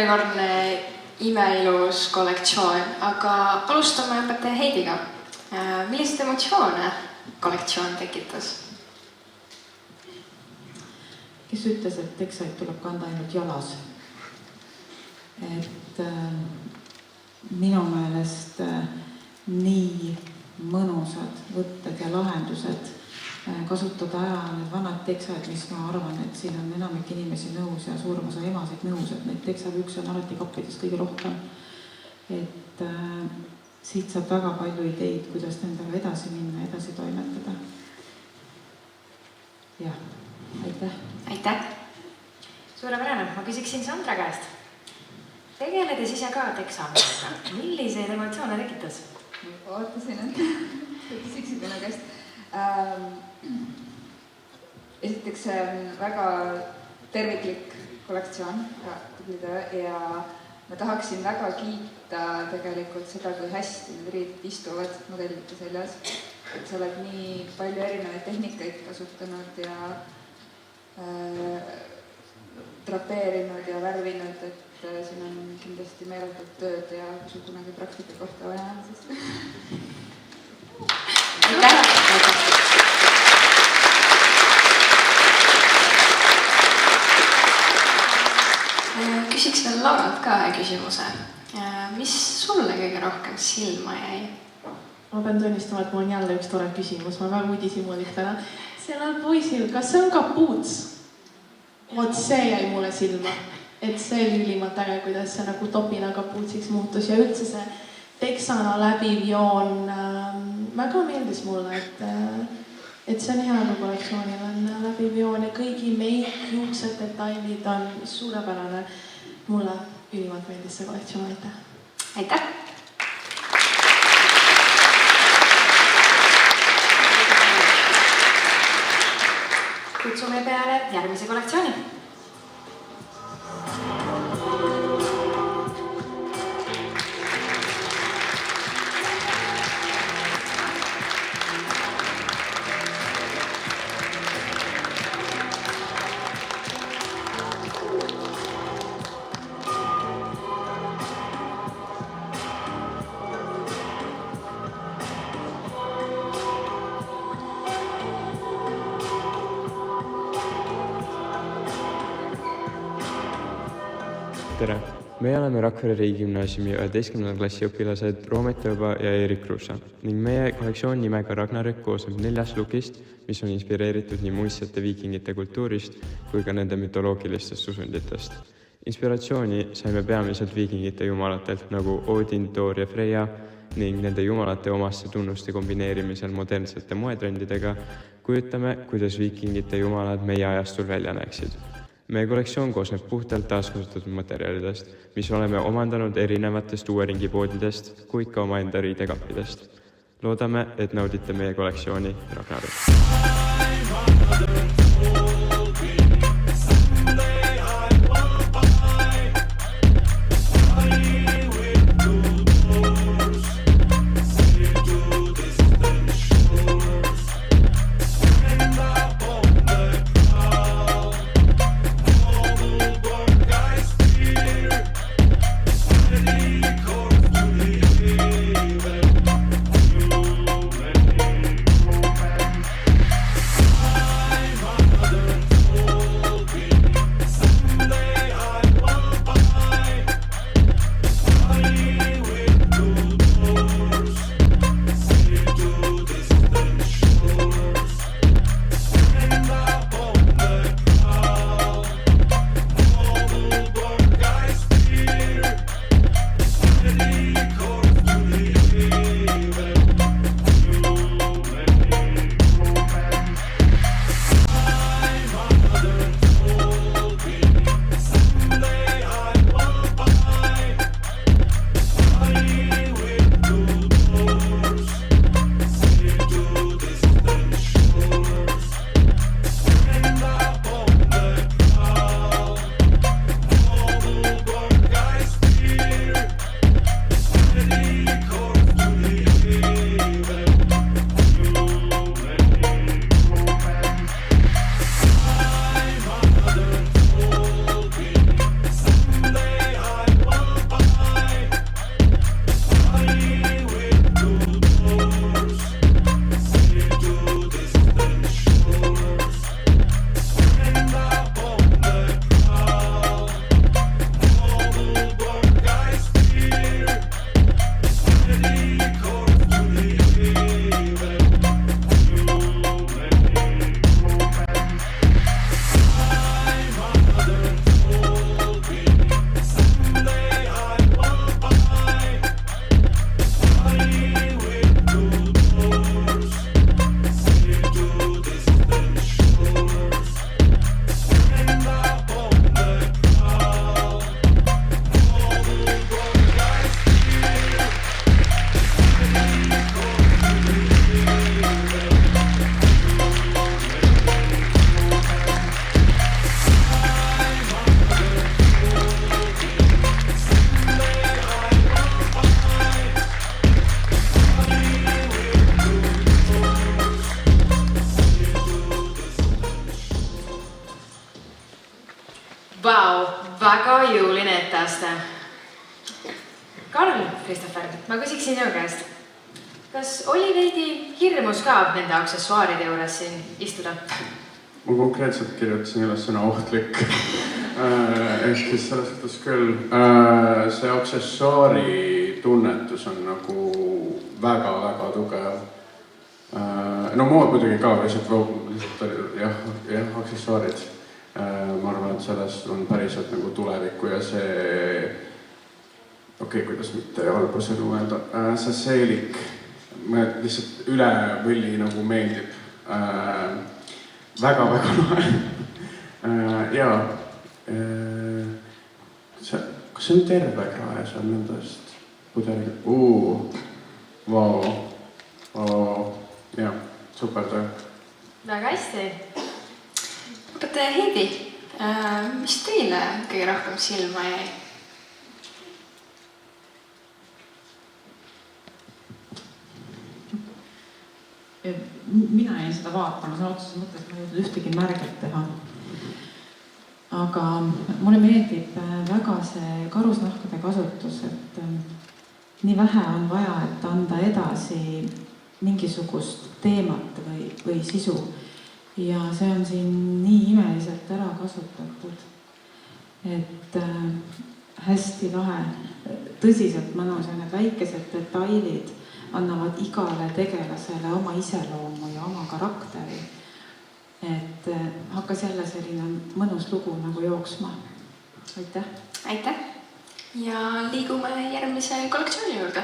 järjekordne imeilus kollektsioon, aga alustame õpetaja Heidiga. Millised emotsioone kollektsioon tekitas? Kes ütles, et teksaid tuleb kanda ainult jalas. Et minu meelest nii mõnusad võtted ja lahendused kasutada ära need vanad teksad, mis ma arvan, et siin on enamik inimesi nõus ja suurem osa emasid nõus, et neid teksapükse on alati kappides kõige rohkem. Et siit saab väga palju ideid, kuidas nendega edasi minna, edasi toimetada. Jah, aitäh. Aitäh. Suurepärane, ma küsiksin Sandra käest. Tegeledes ise ka teksaamisega, milliseid emotsioone tekitas? Ootasin, et küsiksid minu käest. Esiteks see on väga terviklik kollektsioon ja ma tahaksin väga kiita tegelikult seda, kui hästi need riided istuvad modellite seljas. Et sa oled nii palju erinevaid tehnikaid kasutanud ja drapeerinud ja värvinud, et siin on kindlasti meeletult tööd ja kui sul kunagi praktika kohta vaja on, siis... Küsiks veel Lauralt ka küsimuse. Mis sulle kõige rohkem silma jäi? Ma pean tunnistama, et mul on jälle üks tore küsimus. Ma väga uudishimulik täna. Sellel poisil, kas see on kapuuts? Vot see jäi mulle silma. Et see oli ülimalt äge, kuidas see nagu topina kapuutsiks muutus ja üldse see teksana läbiv joon väga meeldis mulle, et see on hea, kui kollektsioonil on läbiv joon ja kõigi meik, juuksed, detailid on suurepärane. Mulle ülimalt meeldis see kollektsioon, aitäh! Aitäh! Kutsume peale järgmise kollektsiooni. Tere! Meie oleme Rakvere Riigigümnaasiumi 11. klassi õpilased Roomet Tõuba ja Erik Kruusa ning meie kollektsioon nimega Ragnarök koosneb 4 lukist, mis on inspireeritud nii muistsete viikingite kultuurist kui ka nende mütoloogilistest usunditest. Inspiratsiooni saime peamiselt viikingite jumalatelt nagu Odin, Thor ja Freya ning nende jumalate omaste tunnuste kombineerimisel modernsete moetrendidega kujutame, kuidas viikingite jumalad meie ajastul välja näeksid. Meie kollektsioon koosneb puhtalt taaskasutatud materjalidest, mis oleme omandanud erinevatest uueringipoodidest, kuid ka omaenda riidekappidest. Loodame, et naudite meie kollektsiooni Ragnarök. vau, väga jõuline etteaste. Karl, Christopher, ma küsiksin sinu käest. Kas oli veidi hirmus ka nende aksessuaaride juures siin istuda? Ma konkreetselt kirjutasin üles sõna ohtlik. Ehk siis selles suhtes küll. See aksessuaari tunnetus on nagu väga-väga tugev. No mood muidugi ka, lihtsalt jah, aksessuaarid. Ma arvan, et selles on päriselt nagu tulevikku ja see, kuidas mitte halba sõnu öelda, see seelik, lihtsalt üle võlli nagu meeldib. Väga-väga lahe. Jaa, kas see on terve krae seal nendest pudeliga? Vau, jah, super töö. Väga hästi. Õpetaja Heidi, mis teile kõige rohkem silma jäi? Mina jäin seda vaatama, see otseses mõttes ma ei jõudnud ühtegi märget teha. Aga mulle meeldib väga see karusnahkade kasutus, et nii vähe on vaja, et anda edasi mingisugust teemat või sisu. Ja see on siin nii imeliselt ära kasutatud, et hästi lahe, tõsiselt mõnus ja need väikesed detailid annavad igale tegelasele oma iseloomu ja oma karakteri. Et hakkas jälle selline mõnus lugu nagu jooksma. Aitäh! Aitäh! Ja liigume järgmise kollektsiooni juurde.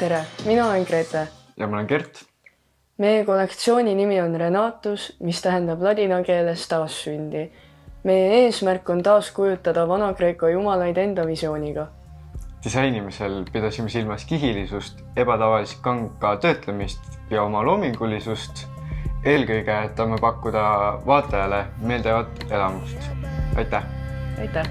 Tere, mina olen Grete. Ja ma olen Gert. Meie kollektsiooni nimi on Renatus, mis tähendab ladina keeles taassündi. Meie eesmärk on taas kujutada Vana-Kreeka jumalaid enda visiooniga. Disainimisel pidasime silmas kihilisust, ebatavalist kanga töötlemist ja oma loomingulisust. Eelkõige tahame pakkuda vaatajale meeldivat elamust. Aitäh! Aitäh!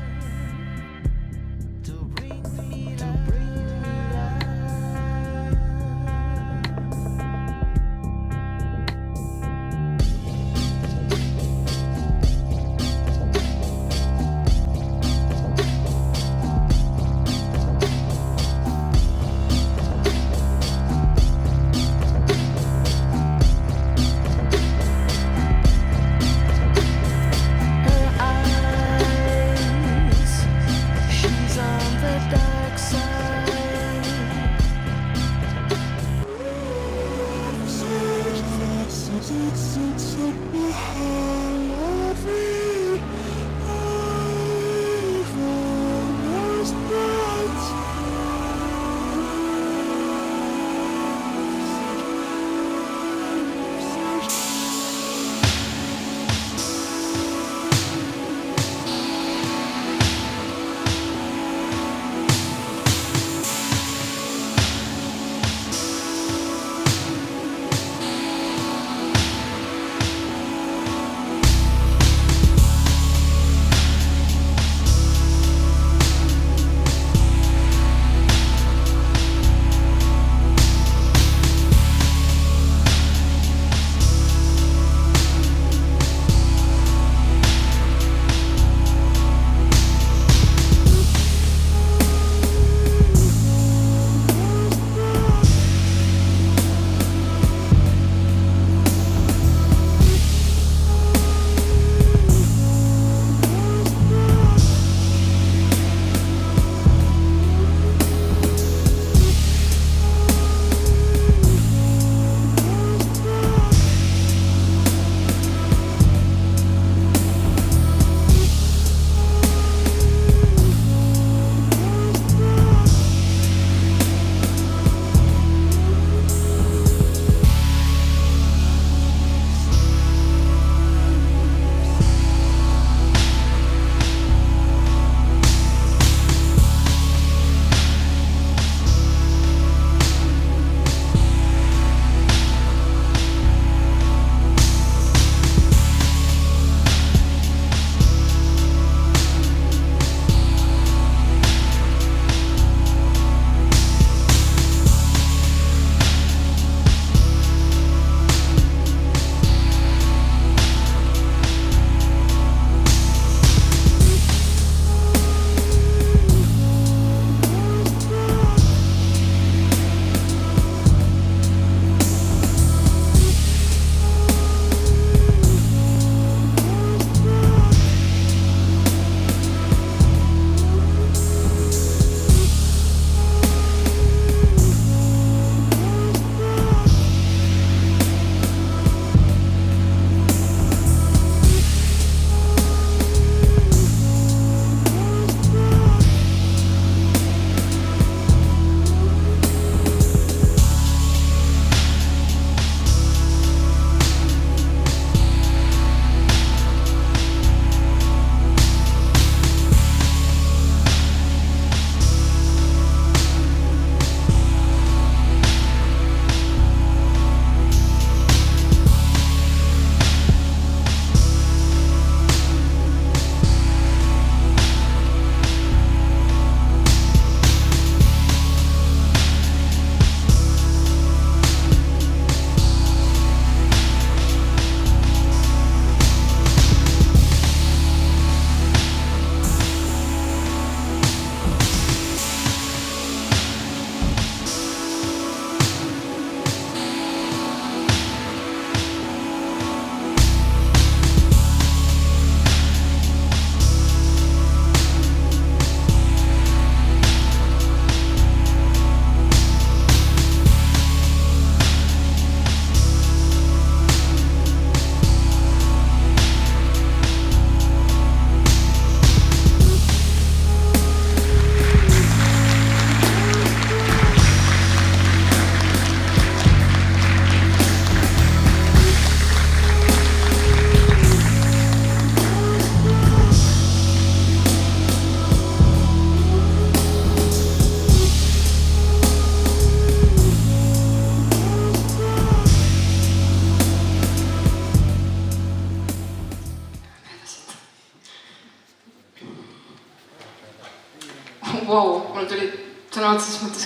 Vau, mul tuli sõna otseses mõttes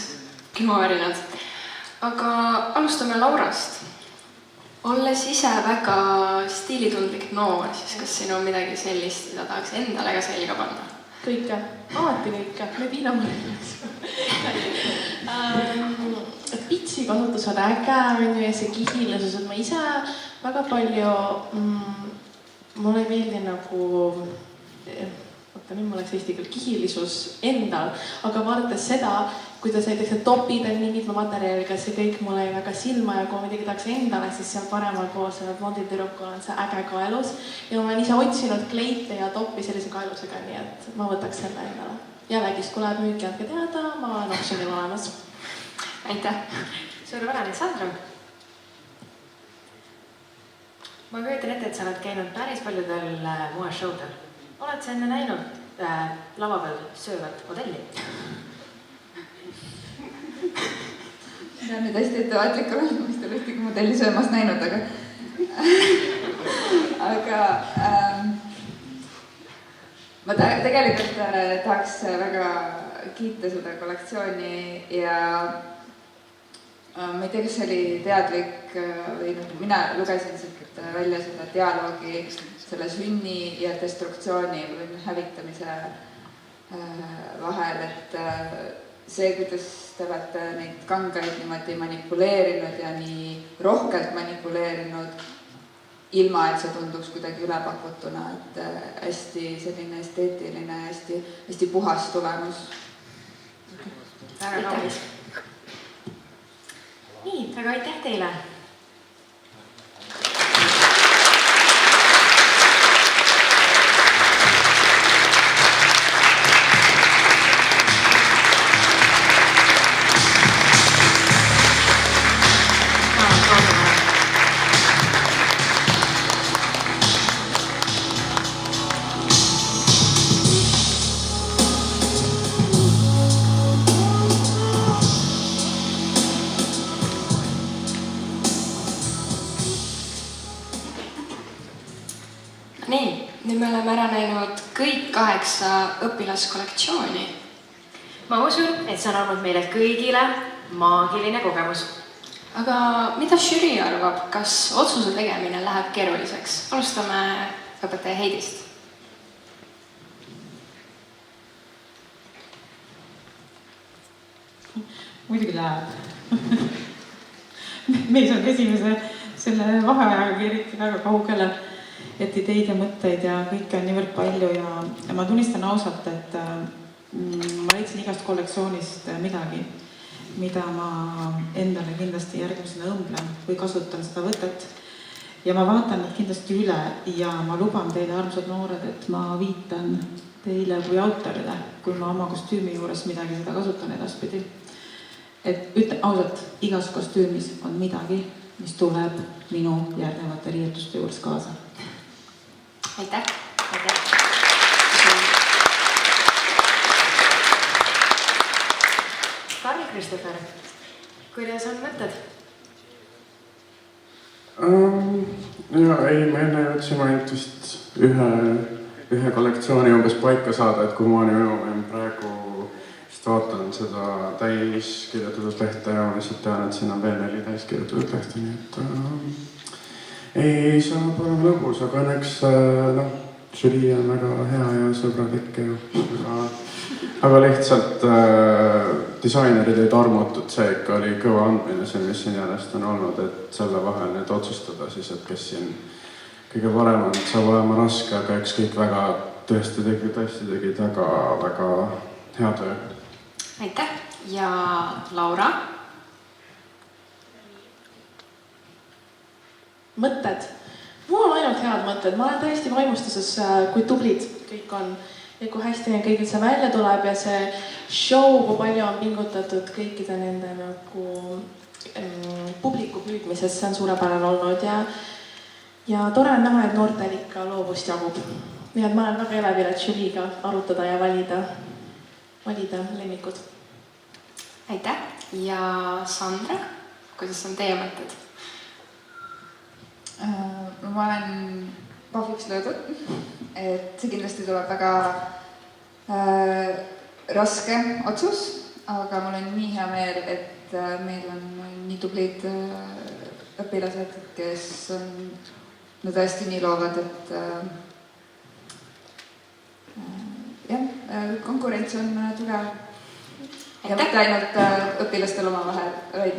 külmavärinad. Aga alustame Laurast. Olles ise väga stiilitundlik noor, siis kas siin on midagi sellist, mida tahaks endale ka selga panna? Kõike, alati kõike, me piinamõrjaks. Pitsi kasutus on äge, ja see kihilisus, et ma ise väga palju, mulle ei meeldi nagu, nüüd mul oleks eesti küll kihilisus endal, aga vaadates seda, kuidas näiteks need topid on nii mitme materjaliga, see kõik mulle ei väga silma ja kui ma midagi tahaks endale, siis seal paremal pool selle blonditüdrukul on see äge kaelus ja ma olen ise otsinud kleite ja topi sellise kaelusega, nii et ma võtaks selle endale. Jällegi, kui läheb müüki, andke teada, ma olen optsionil olemas. Aitäh! Suurepärane, Sandra! Ma kujutan ette, et sa oled käinud päris paljudel moeshowdel. Oled sa enne näinud lava peal söövat modelli? Ja nüüd hästi ettevaatlik olen, mis te ühtegi modelli söömas näinud, aga ma tegelikult tahaks väga kiita seda kollektsiooni ja ma ei tea, kas see oli teadlik või mina lugesin siit välja seda dialoogi selle sünni ja destruktsiooni või hävitamise vahel, et see, kuidas te olete neid kangaid niimoodi manipuleerinud ja nii rohkelt manipuleerinud, ilma et see tunduks kuidagi ülepakutuna, et hästi selline esteetiline, hästi puhas tulemus. Väga kaunis. Nii, väga aitäh teile! Nüüd me oleme ära näinud kõik 8 õpilaskollektsiooni. Ma usun, et see on olnud meile kõigile maagiline kogemus. Aga mida žürii arvab, kas otsuse tegemine läheb keeruliseks? Alustame õpetaja Heidist. Muidugi läheb. Me ei saanud esimese selle vaheajaga eriti väga kaugele, et ideid ja mõtteid ja kõike on niivõrd palju ja ma tunnistan ausalt, et ma leidsin igast kollektsioonist midagi, mida ma endale kindlasti järgmisena õmblen või kasutan seda võtet. Ja ma vaatan need kindlasti üle ja ma luban teile, armsad noored, et ma viitan teile kui autorile, kui ma oma kostüümi juures midagi seda kasutan edaspidi. Et ütlen ausalt, igas kostüümis on midagi, mis tuleb minu järgnevate riietuste juures kaasa. Aitäh! Aitäh! Karl Kristoffer, kuidas on mõtted? Ei, me enne jõudsime ainult vist ühe kollektsiooni umbes paika saada, et kui ma olen praegu vist vaatan seda täiskirjutatud lehte ja ma lihtsalt tean, et siin on veel 4 täiskirjutatud lehte, nii et ei saa parem lõbus, aga õnneks žürii on väga hea ja sõbralik aga lihtsalt disainerid ei tormutud, see ikka oli kõva andmine, see, mis siin järjest on olnud, et selle vahel nüüd otsustada siis, et kes siin kõige parem on, saab olema raske, aga eks kõik väga tõesti tegid väga hea töö. Aitäh! Ja Laura? Mõtted. Mul on ainult head mõtted. Ma olen täiesti vaimustuses, kui tublid kõik on ja kui hästi kõigil see välja tuleb ja see show, kui palju on pingutatud kõikide nende nagu publiku püüdmises, see on suurepärane olnud ja tore on näha, et noortel ikka loovust jagub. Nii et ma olen väga elevil, et žüriiga arutada ja valida lemmikud. Aitäh! Ja Sandra, kuidas on teie mõtted? Ma olen pahviks löödud, et see kindlasti tuleb väga raske otsus, aga mul on nii hea meel, et meil on nii tublid õpilased, kes on tõesti nii loovad, et konkurents on tugev. Ja mitte ainult õpilastel oma vahel, vaid.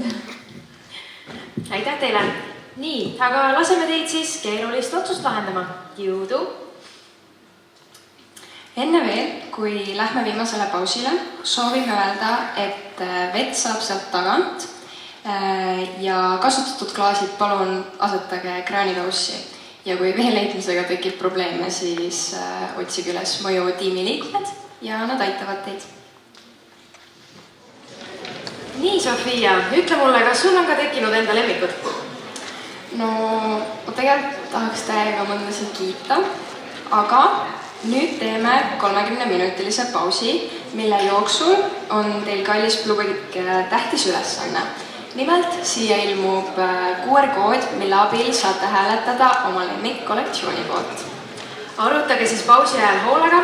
Aitäh teile! Nii, aga laseme teid siis keerulist otsust lahendama. Jõudu! Enne veel, kui lähme viimasele pausile, soovime öelda, et vett saab sealt tagant ja kasutatud klaasid palun asetage kraanikaussi. Ja kui veel leidmisega tekib probleeme, siis otsige üles mõju tiimi liikmed ja nad aitavad teid. Nii, Sofia, ütle mulle, kas sul on ka tekkinud enda lemmikud? No, tegelikult tahaks täiega mõndasid kiita, aga nüüd teeme 30-minutilise pausi, mille jooksul on teil kallis publik tähtis ülesanne. Nimelt siia ilmub QR-kood, mille abil saate hääletada oma lemmikkollektsiooni poolt. Arutage siis pausi ajal hoolega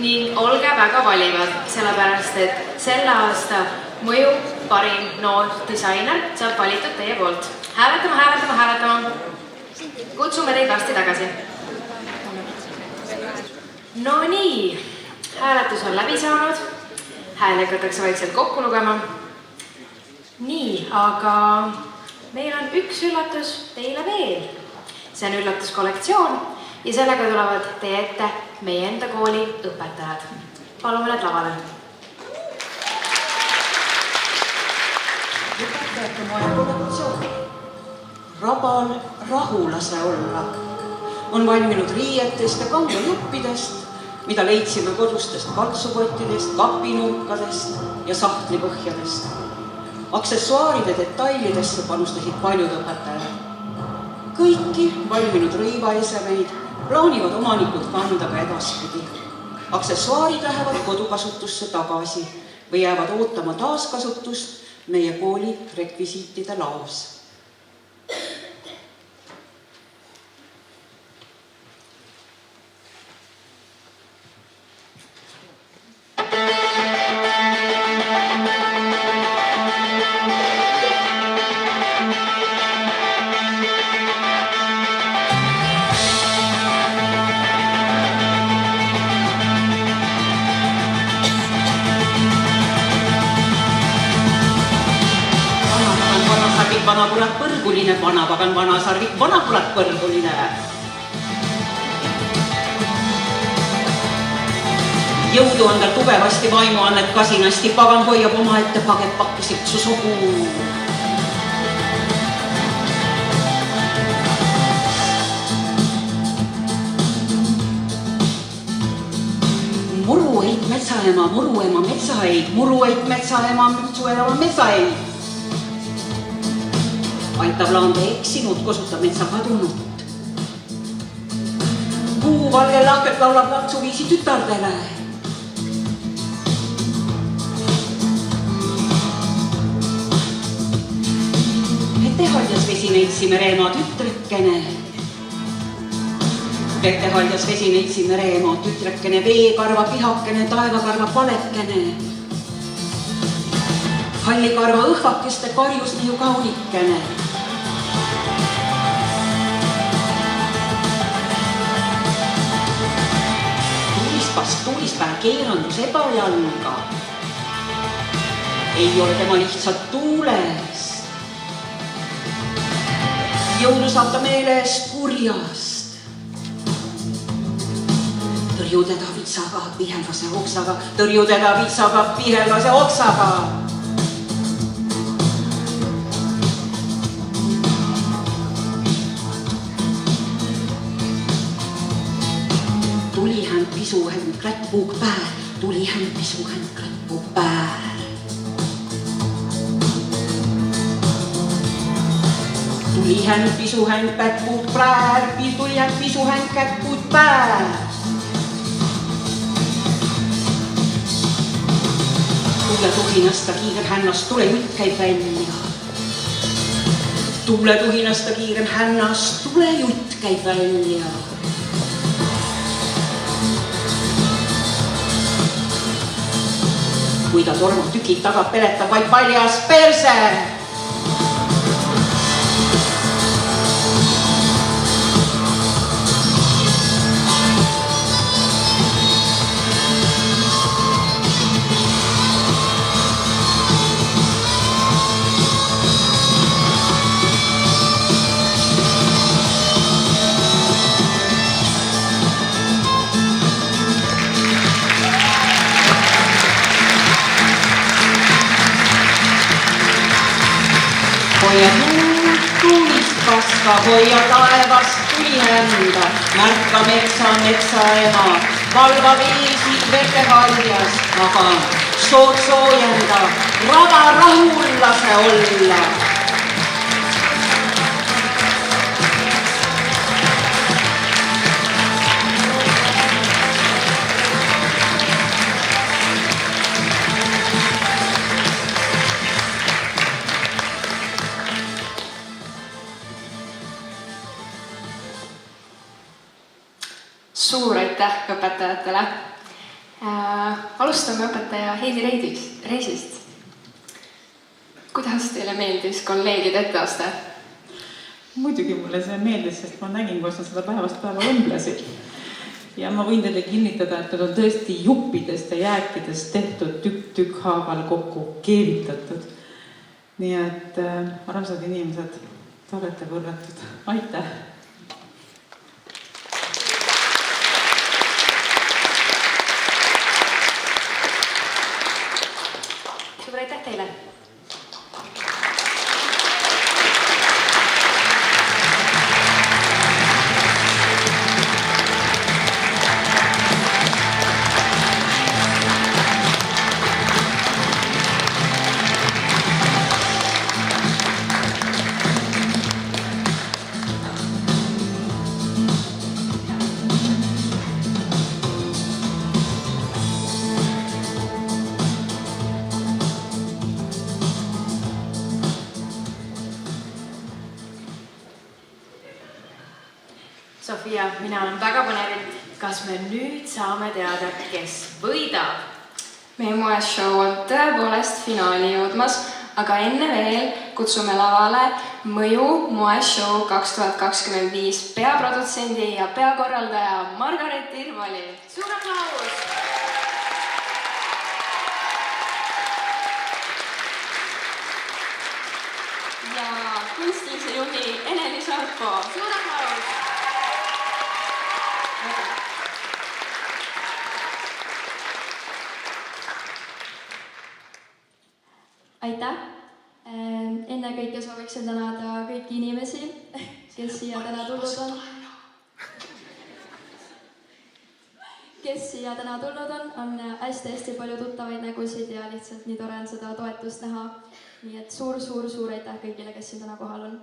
ning olge väga valivad, sellepärast et selle aasta mõju parim noor disainer saab valitud teie poolt. Hääletama. Kutsume teid varsti tagasi. No nii, hääletus on läbi saanud. Hääl hakatakse vaikselt kokku lugema. Nii, aga meil on üks üllatus teile veel. See on üllatuskollektsioon ja sellega tulevad teie ette meie enda kooli õpetajad. Palume need lavale. Õpetajate moe kollektsioon. Rabal rahulase olla. On valminud riietest ja kangejuppidest, mida leidsime kodustest kaltsukottidest, kapinurkadest ja sahtlipõhjadest. Aksessuaaride detailidesse panustasid paljud õpetajad. Kõiki valminud rõivaesemeid plaanivad omanikud kanda ka edaspidi. Aksessuaarid lähevad kodukasutusse tagasi või jäävad ootama taaskasutust meie kooli rekvisiitide laos. Vanakulat põrguline, vanapagan vanasarvik, vanakulat põrguline. Jõudu on tal tugevasti vaimuannet kasinasti, pagan hoiab oma ette pagepakkusid su sogu. Murueit metsaema, muruema metsaeid, murueit metsaema, metsuelama metsaeid. Aitab laande eksinud, kosutab metsa kadunut. Kuu valge lahket laulab lapsuviisi tütardele. Vetehaljas vesineitsime Reemaa tütrekene. Vetehaljas vesineitsime Reemaa tütrekene, veekarva pihakene, taevakarva palekene. Hallikarva õhvakeste karjus niu kaunikene. Tulispää keerandus ebajalga. Ei ole tema lihtsalt tuulest. Jõulu saab ta meelest kurjast. Tõrju teda vitsaga, pihelvase oksaga. Tõrju teda vitsaga, pihelvase oksaga. Tuli hän pisu hän klätpuuk pää. Tuli hän pisu hän klätpuuk pää. Tuli hän pisu hän klätpuuk pää. Tuli hän pisu hän klätpuuk pää. Tuuletuhinasta kiirem hännast tule jutt käib välja. Tuuletuhinasta kiirem hännast tule jutt käib välja. kui ta sormutükid tagab peletab vaid paljas perse. Hoia tuulist paska, hoia taevast tulihända, märka metsa ema, valva viisid vete haljas, aga sood soojenda, rava rahul lase olla. Suur aitäh õpetajatele. Alustame õpetaja Heidi Reisist. Kuidas teile meeldis kolleegide etteaste? Muidugi mulle see meeldis, sest ma nägin, kuidas nad seda päevast päeva õmblesid. Ja ma võin teile kinnitada, et nad on tõesti juppidest ja jääkidest tehtud tükk haaval kokku keevitatud. Nii et armsad inimesed, te olete võrratud. Aitäh! Suur aitäh teile! Sofia, mina olen väga põnevilt. Kas me nüüd saame teada, kes võidab? Meie moeshow on tõepoolest finaali jõudmas, aga enne veel kutsume lavale Mõju moeshow 2025 peaprodutsendi ja peakorraldaja Margaret Irvali. Suur aplaus! Ja kunstilise juhi Eneli Sarpo. Suur aplaus! Aitäh! Enne kõike sooviksin tänada kõiki inimesi, kes siia täna tulnud on. On hästi palju tuttavaid nägusid ja lihtsalt nii tore on seda toetust näha. Nii et suur aitäh kõigile, kes siin täna kohal on.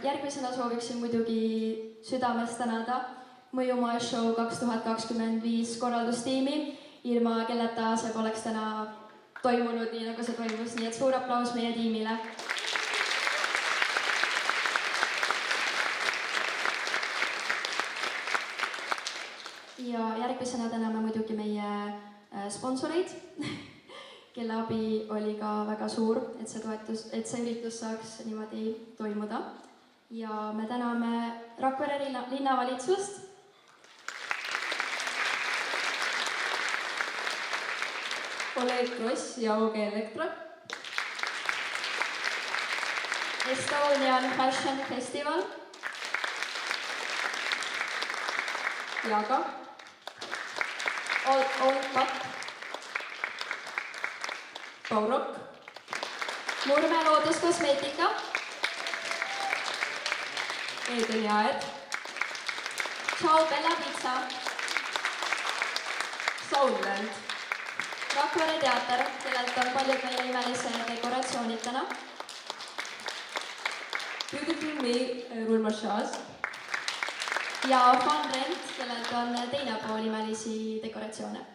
Järgmisena sooviksin muidugi südamest tänada Mõju moeshow 2025 korraldustiimi, ilma kelleta see poleks täna toimunud nii, nagu see toimus, nii et suur aplaus meie tiimile. Ja järgmisena täname muidugi meie sponsoreid, kelle abi oli ka väga suur, et see üritus saaks niimoodi toimuda. Ja me täname Rakvere linnavalitsust, Oleg Kross ja OG Elektro, Estonian Fashion Festival, Jaga, Old Pat, Paurok, Murme looduskosmeetika, Edel Jaed, Ciao Bella Pizza, Soundland, Rakvere teater, kellelt on paljud meie nimelise dekoratsioonid täna, Beautiful Me Rulmaršaas ja Fun Rent, kellelt on teine pool nimelisi dekoratsioone.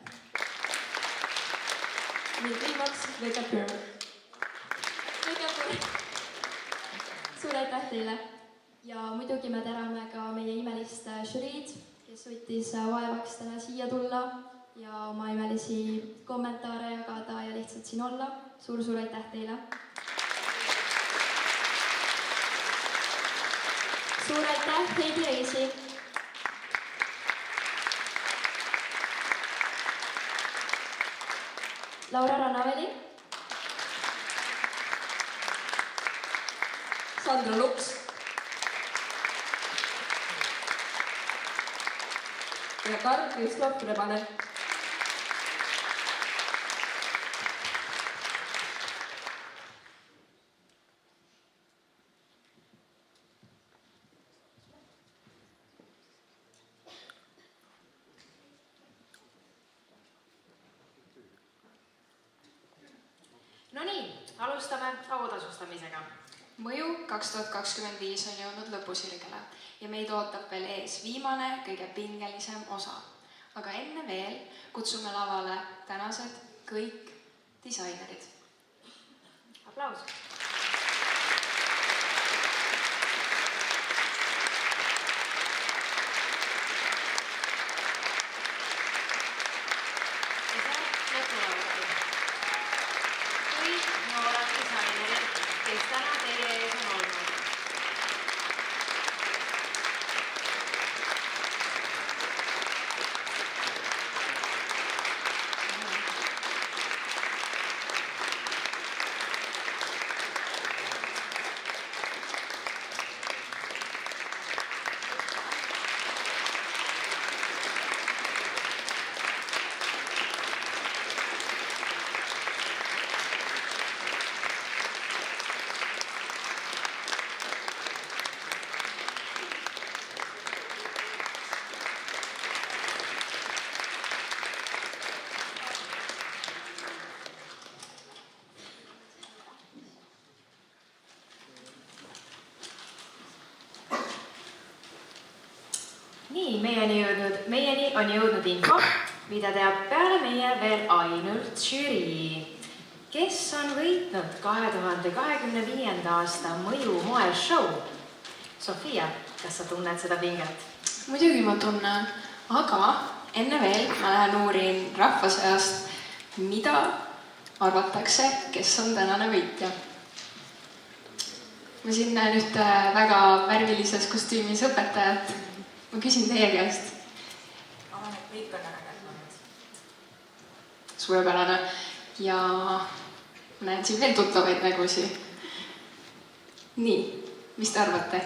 Nüüd viimaks Vegapur. Suur aitäh teile! ja muidugi me täname ka meie imelist žüriid, kes võttis vaevaks täna siia tulla ja oma imelisi kommentaare jagada ja lihtsalt siin olla. Suur aitäh teile! Suur aitäh Heidi Reisi! Laura Rannaveli, Sandra Luks ja Karl-Kristof Rebane. No nii, alustame autasustamisega. Mõju 2025 on jõudnud lõpusirgele ja meid ootab veel ees viimane, kõige pingelisem osa. Aga enne veel kutsume lavale tänased kõik disainerid. Aplaus! Kõik noored disainerid, kes täna teie ees on olnud. Nii, meieni on jõudnud info, mida teab peale meie veel ainult žürii, kes on võitnud 2025. aasta Mõju moeshow. Sofia, kas sa tunned seda pinget? Muidugi ma tunnen, aga enne veel ma lähen uurin rahva seast, mida arvatakse, kes on tänane võitja. Ma siin näen ühte väga värvilises kostüümis õpetajat. Ma küsin teie käest. Arvan, et kõik on ära kätnud. Suurepärane. Ja näen siin veel tuttavaid nägusi. Nii, mis te arvate?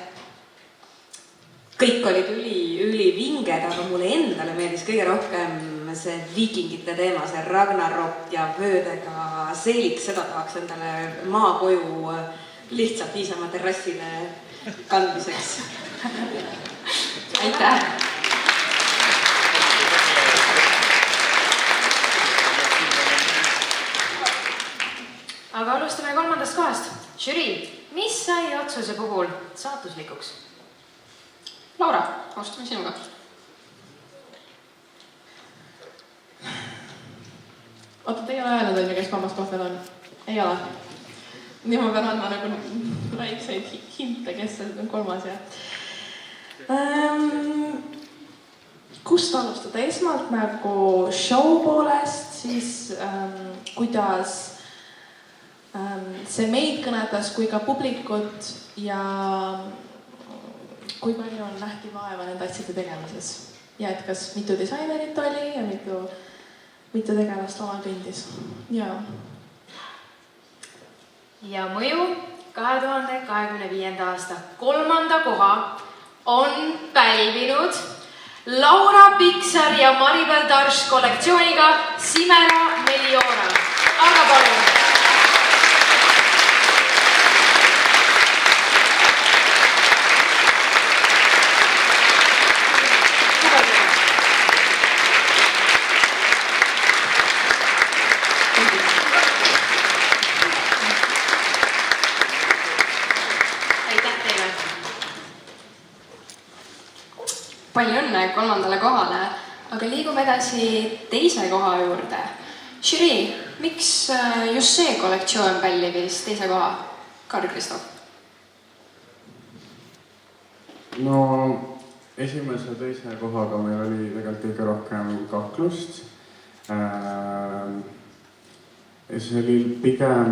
Kõik olid ülivinged, aga mulle endale meeldis kõige rohkem see viikingite teema, see Ragnarok ja vöödega seelik. Seda tahaks endale maakoju lihtsalt niisama terrassile kandmiseks. Aitäh! Aga alustame 3. kohast. Žürii, mis sai otsuse puhul saatuslikuks? Laura, alustame sinuga. Oota, te ei ole öelnud, on ju, kes 3. koht veel on? Ei ole. Nii ma pean andma nagu väikseid hinte, kes on 3. ja... Kust alustada? Esmalt nagu show poolest, siis kuidas see meid kõnetas kui ka publikut ja kui palju on nähti vaeva nende asjade tegemises. Ja et kas mitu disainerit oli ja mitu tegelast laval pindis. Ja Mõju 2025. aasta 3. koha on pälvinud Laura Piksar ja Maribel Tarš kollektsiooniga Simera Meliora. Aga palun! Palju õnne 3. kohale, aga liigume edasi 2. koha juurde. Žürii, miks just see kollektsioon pälvis 2. koha? Karl-Kristof. no esimese ja teise kohaga meil oli tegelikult kõige rohkem kaklust. Ja see oli pigem,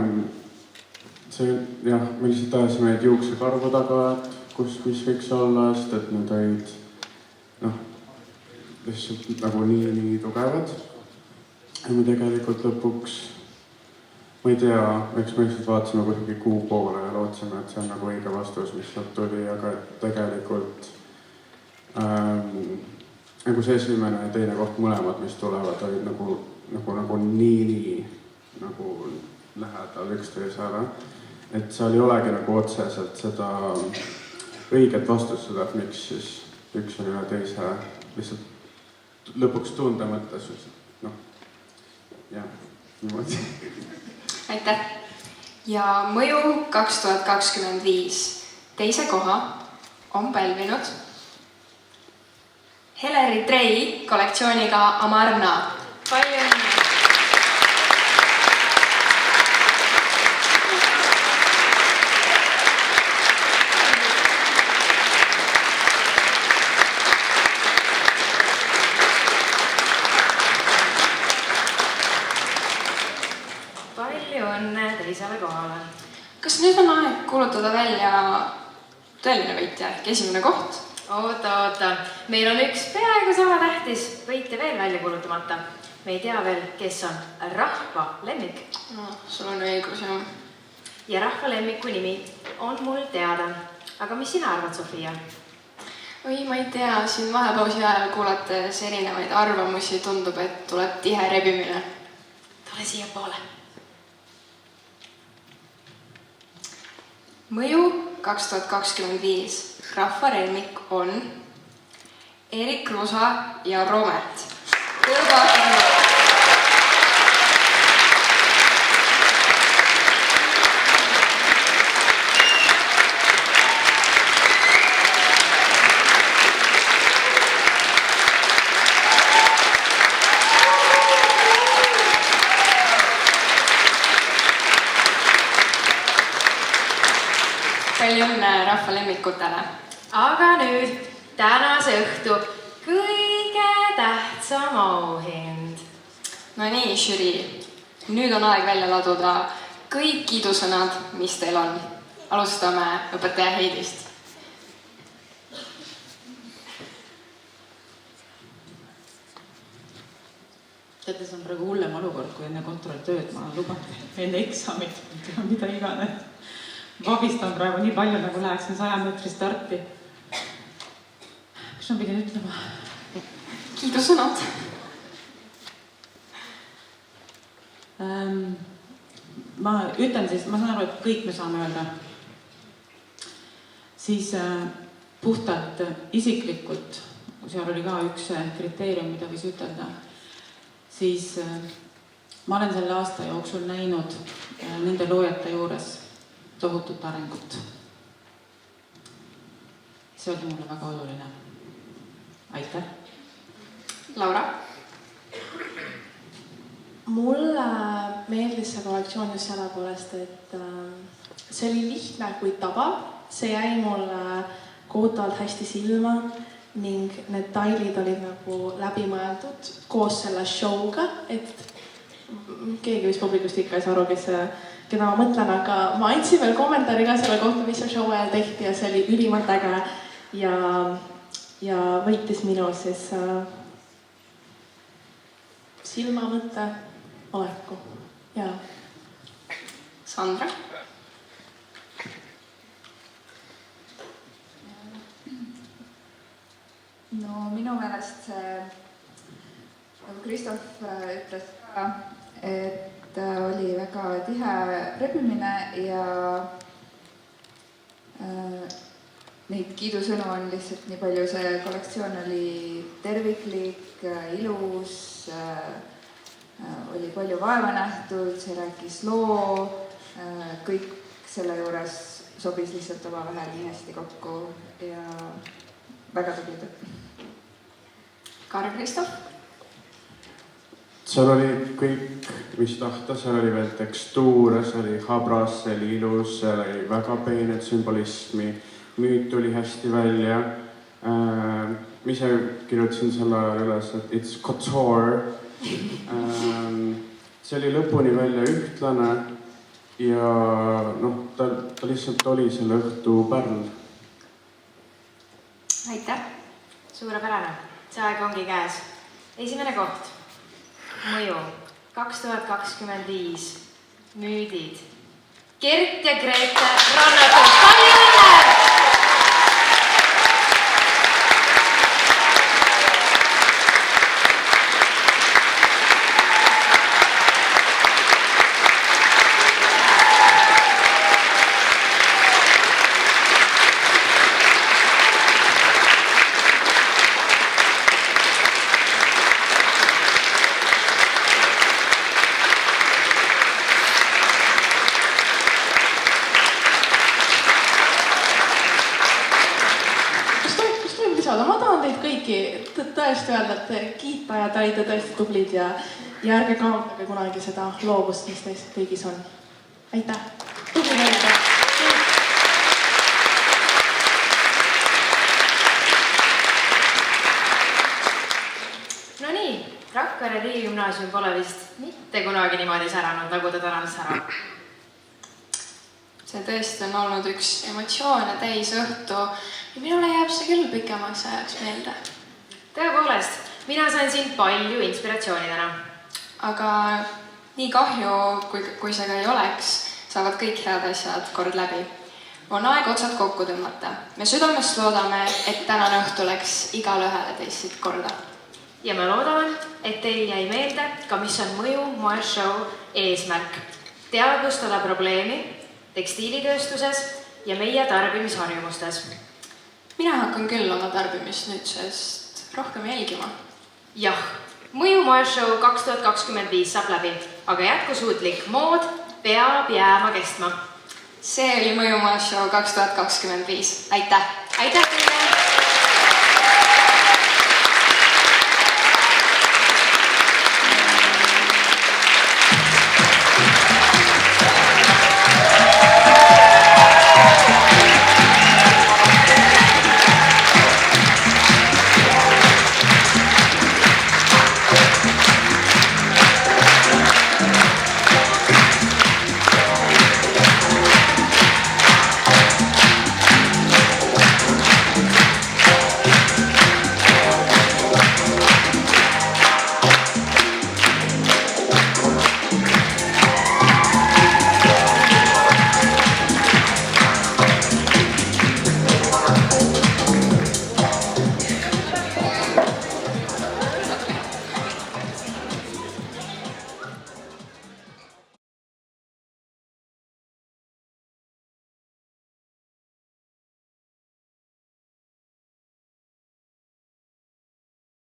jah, me lihtsalt tajasime neid juuksekarvu taga, et kus mis võiks olla, sest et need olid lihtsalt nagu nii tugevad. Ja me tegelikult lõpuks, ma ei tea, eks me lihtsalt vaatasime kuidagi kuu poole ja lootsime, et see on nagu õige vastus, mis sealt tuli, aga tegelikult nagu see esimene ja teine koht mõlemad, mis tulevad, olid nagu nii nagu lähedal üksteisele. Et seal ei olegi nagu otseselt seda õiget vastust seda, et miks siis üks on üle teise lihtsalt lõpuks tunde mõttes. Jah, niimoodi. Aitäh! Ja Mõju 2025 teise koha on pälvinud Heleri Trei kollektsiooniga Amarna. Palju õnne! Palju õnne teisele kohale. Kas nüüd on aeg kuulutada välja tõeline võitja ehk esimene koht? Oota. Meil on üks peaaegu sama tähtis võitja veel välja kuulutamata. Me ei tea veel, kes on rahva lemmik. No, sul on õigus, jah. Ja rahva lemmiku nimi on mul teada. Aga mis sina arvad, Sofia? Oi, ma ei tea. Siin vahepausi ajal kuulates erinevaid arvamusi tundub, et tuleb tihe rebimine. Tule siia poole. Mõju 2025 rahva lemmik on Erik Kruusa ja Roomet. Palju õnne rahva lemmikutele. Aga nüüd tänase õhtu kõige tähtsam auhind. No nii, žürii. Nüüd on aeg välja laduda kõik kiidusõnad, mis teil on. Alustame õpetaja Heidist. Teate, see on praegu hullem olukord, kui enne kontrolltööd. Ma olen lubanud enne eksamit, mida iganes. Vabistan praegu nii palju, nagu läheksin 100 meetri starti. Mis ma pidin ütlema? Kiidusõnad. Ma ütlen siis, ma saan aru, et kõik me saame öelda. Siis puhtalt isiklikult, seal oli ka üks kriteerium, mida võis ütelda, siis ma olen selle aasta jooksul näinud nende loojate juures tohutut arengut. See oli mulle väga oluline. Aitäh! Laura? Mulle meeldis see kollektsioon just selle poolest, et see oli lihtne, kuid tabav. See jäi mulle kohutavalt hästi silma ning need tailid olid nagu läbimõeldud koos selle show'ga, et keegi vist publikust ikka ei saa aru, keda ma mõtlen, aga ma andsin veel kommentaari ka selle kohta, mis see show ajal tehti ja see oli ülimalt äge ja võitis minu siis silmamõtte oleku. Ja. Sandra? No minu meelest see, nagu Kristof ütles ka, et oli väga tihe rebimine ja neid kiidusõnu on lihtsalt nii palju. See kollektsioon oli terviklik, ilus, oli palju vaeva nähtud, see rääkis loo, kõik selle juures sobis lihtsalt omavahel nii hästi kokku ja väga tublid. Karl Kristof? Seal oli kõik, mis tahta, seal oli veel tekstuure, see oli habras, see oli ilus, seal oli väga peened sümbolismi, müüt tuli hästi välja. Ma ise kirjutasin selle ajal üles, et it's couture. See oli lõpuni välja ühtlane ja ta lihtsalt oli selle õhtu pärl. Aitäh! Suurepärane. See aeg ongi käes. Esimene koht. Mõju. 2025. Müüdid. Gert ja Grete Rannatud. Palju õnne! Ma tahan teid kõiki tõesti öelda, et kiita ja te olite tõesti tublid ja ärge kaotage kunagi seda loovust, mis teist kõigis on. Aitäh! Tubli meelde! No nii, Rakvere riigigümnaasium pole vist mitte kunagi niimoodi säranud, nagu ta täna särab. See tõesti on olnud üks emotsioone täis õhtu ja minule jääb see küll pikemaks ajaks meelde. Tõepoolest, mina sain siin palju inspiratsiooni täna. Aga nii kahju, kui see ka ei oleks, saavad kõik head asjad kord läbi. On aeg otsad kokku tõmmata. Me südamest loodame, et tänane õhtu läks igale ühele teist siit korda. Ja me loodame, et teil jäi meelde ka mis on mõju moeshow eesmärk. Teadvustada probleemi tekstiilitööstuses ja meie tarbimisharjumustes. Mina hakkan küll oma tarbimist nüüdsest rohkem jälgima. Jah, mõju moeshow 2025 saab läbi, aga jätkusuutlik mood peab jääma kestma. See oli mõju moeshow 2025. Aitäh! Aitäh teile!